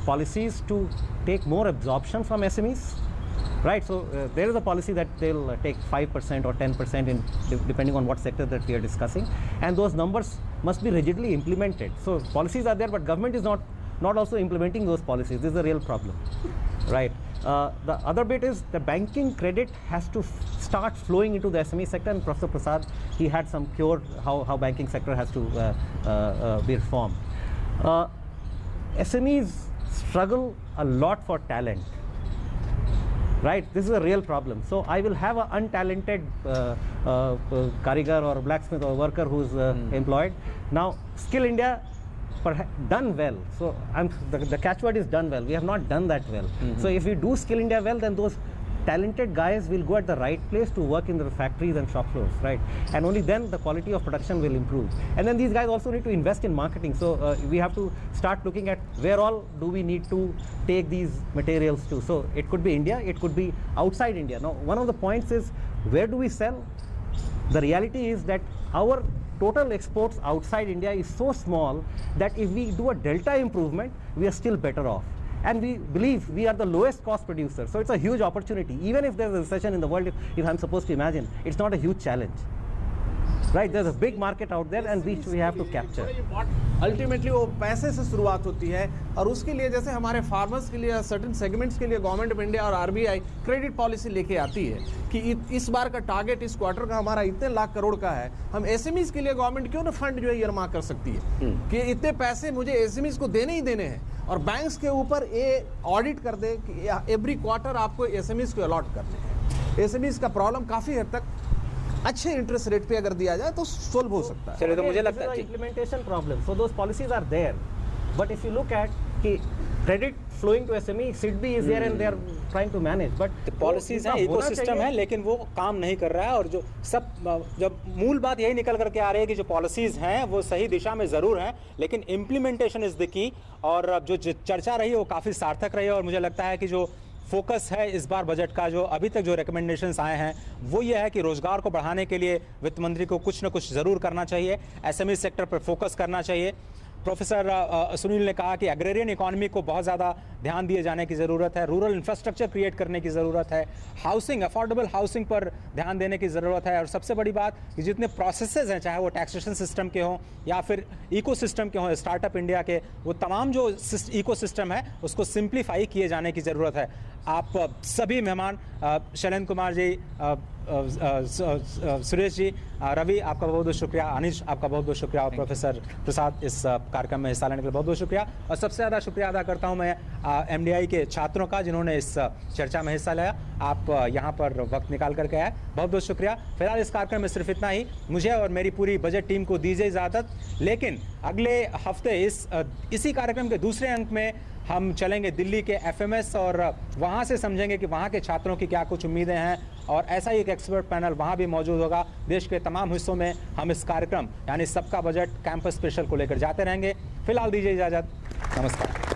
policies to take more absorption from SMEs, right? So there is a policy that they'll take 5% or 10% depending on what sector that we are discussing, and those numbers must be rigidly implemented. So policies are there, but government is not also implementing those policies. This is a real problem, right? The other bit is the banking credit has to start flowing into the SME sector, and Professor Prasad, he had some cure how banking sector has to be reformed. SMEs struggle a lot for talent, right? This is a real problem. So I will have an untalented karigar or blacksmith or worker who's employed. Now Skill India done well. So the catchword is done well. We have not done that well. So if we do Skill India well, then those talented guys will go at the right place to work in the factories and shop floors, right? And only then the quality of production will improve. And then these guys also need to invest in marketing. So we have to start looking at where all do we need to take these materials to. So it could be India, it could be outside India. Now, one of the points is, where do we sell? The reality is that our total exports outside India is so small that if we do a delta improvement, we are still better off. And we believe we are the lowest cost producer. So it's a huge opportunity. Even if there's a recession in the world, if I'm supposed to imagine, it's not a huge challenge. Right? There's a big market out there and which we have to capture. Ultimately वो पैसे से शुरुआत होती है, और उसके लिए जैसे हमारे फार्मर्स के लिए सर्टेन सेगमेंट्स के लिए गवर्नमेंट ऑफ इंडिया और आरबीआई क्रेडिट पॉलिसी लेके आती है कि इस बार का टारगेट इस क्वार्टर का हमारा इतने लाख करोड़ का है, हम एसएमईज के लिए गवर्नमेंट क्यों ना फंड जो है ईयरमार्क कर सकती है कि इतने पैसे मुझे एसएमईज को देने ही देने हैं, और बैंक्स के ऊपर ये ऑडिट कर दे कि एवरी क्वार्टर आपको एसएमईज को अलॉट करने हैं। एसएमईज का प्रॉब्लम काफ़ी हद तक अच्छे इंटरेस्ट रेट पे अगर दिया जाए तो सोल्व हो सकता है। चलिए, तो मुझे लगता है implementation problem, so those policies are there, but if you look at कि credit flowing to SME, SIDBI is there and they are trying to manage, but policies हैं, इकोसिस्टम है, लेकिन वो काम नहीं कर रहा है। और जो सब जब मूल बात यही निकल करके आ रही है कि जो पॉलिसीज हैं वो सही दिशा में जरूर हैं, लेकिन इम्प्लीमेंटेशन इज द की। और जो चर्चा रही है वो काफ़ी सार्थक रही है, और मुझे लगता है कि जो फोकस है इस बार बजट का, जो अभी तक जो रिकमेंडेशंस आए हैं वो ये है कि रोजगार को बढ़ाने के लिए वित्त मंत्री को कुछ न कुछ ज़रूर करना चाहिए, एसएमई सेक्टर पर फोकस करना चाहिए। प्रोफेसर सुनील ने कहा कि एग्रेरियन इकोनॉमी को बहुत ज़्यादा ध्यान दिए जाने की ज़रूरत है, रूरल इंफ्रास्ट्रक्चर क्रिएट करने की ज़रूरत है, हाउसिंग, अफोर्डेबल हाउसिंग पर ध्यान देने की ज़रूरत है, और सबसे बड़ी बात कि जितने प्रोसेसेस हैं, चाहे वो टैक्सेशन सिस्टम के हों या फिर इकोसिस्टम के हों, स्टार्टअप इंडिया के, वो तमाम जो इकोसिस्टम है उसको सिंप्लीफाई किए जाने की ज़रूरत है। आप सभी मेहमान, शैलेंद्र कुमार जी, सुरेश जी, रवि, आपका बहुत बहुत शुक्रिया, अनिश आपका बहुत बहुत शुक्रिया, और प्रोफेसर प्रसाद इस कार्यक्रम में हिस्सा लेने के लिए बहुत बहुत शुक्रिया। और सबसे ज़्यादा शुक्रिया अदा करता हूं मैं एमडीआई के छात्रों का, जिन्होंने इस चर्चा में हिस्सा लिया। आप यहाँ पर वक्त निकाल करके आए, बहुत बहुत शुक्रिया। फिलहाल इस कार्यक्रम में सिर्फ इतना ही। मुझे और मेरी पूरी बजट टीम को दीजिए इजाज़त, लेकिन अगले हफ्ते इसी कार्यक्रम के दूसरे अंक में हम चलेंगे दिल्ली के एफएमएस, और वहाँ से समझेंगे कि वहाँ के छात्रों की क्या कुछ उम्मीदें हैं, और ऐसा ही एक एक्सपर्ट पैनल वहाँ भी मौजूद होगा। देश के तमाम हिस्सों में हम इस कार्यक्रम यानी सबका बजट कैंपस स्पेशल को लेकर जाते रहेंगे। फिलहाल दीजिए इजाज़त, नमस्कार।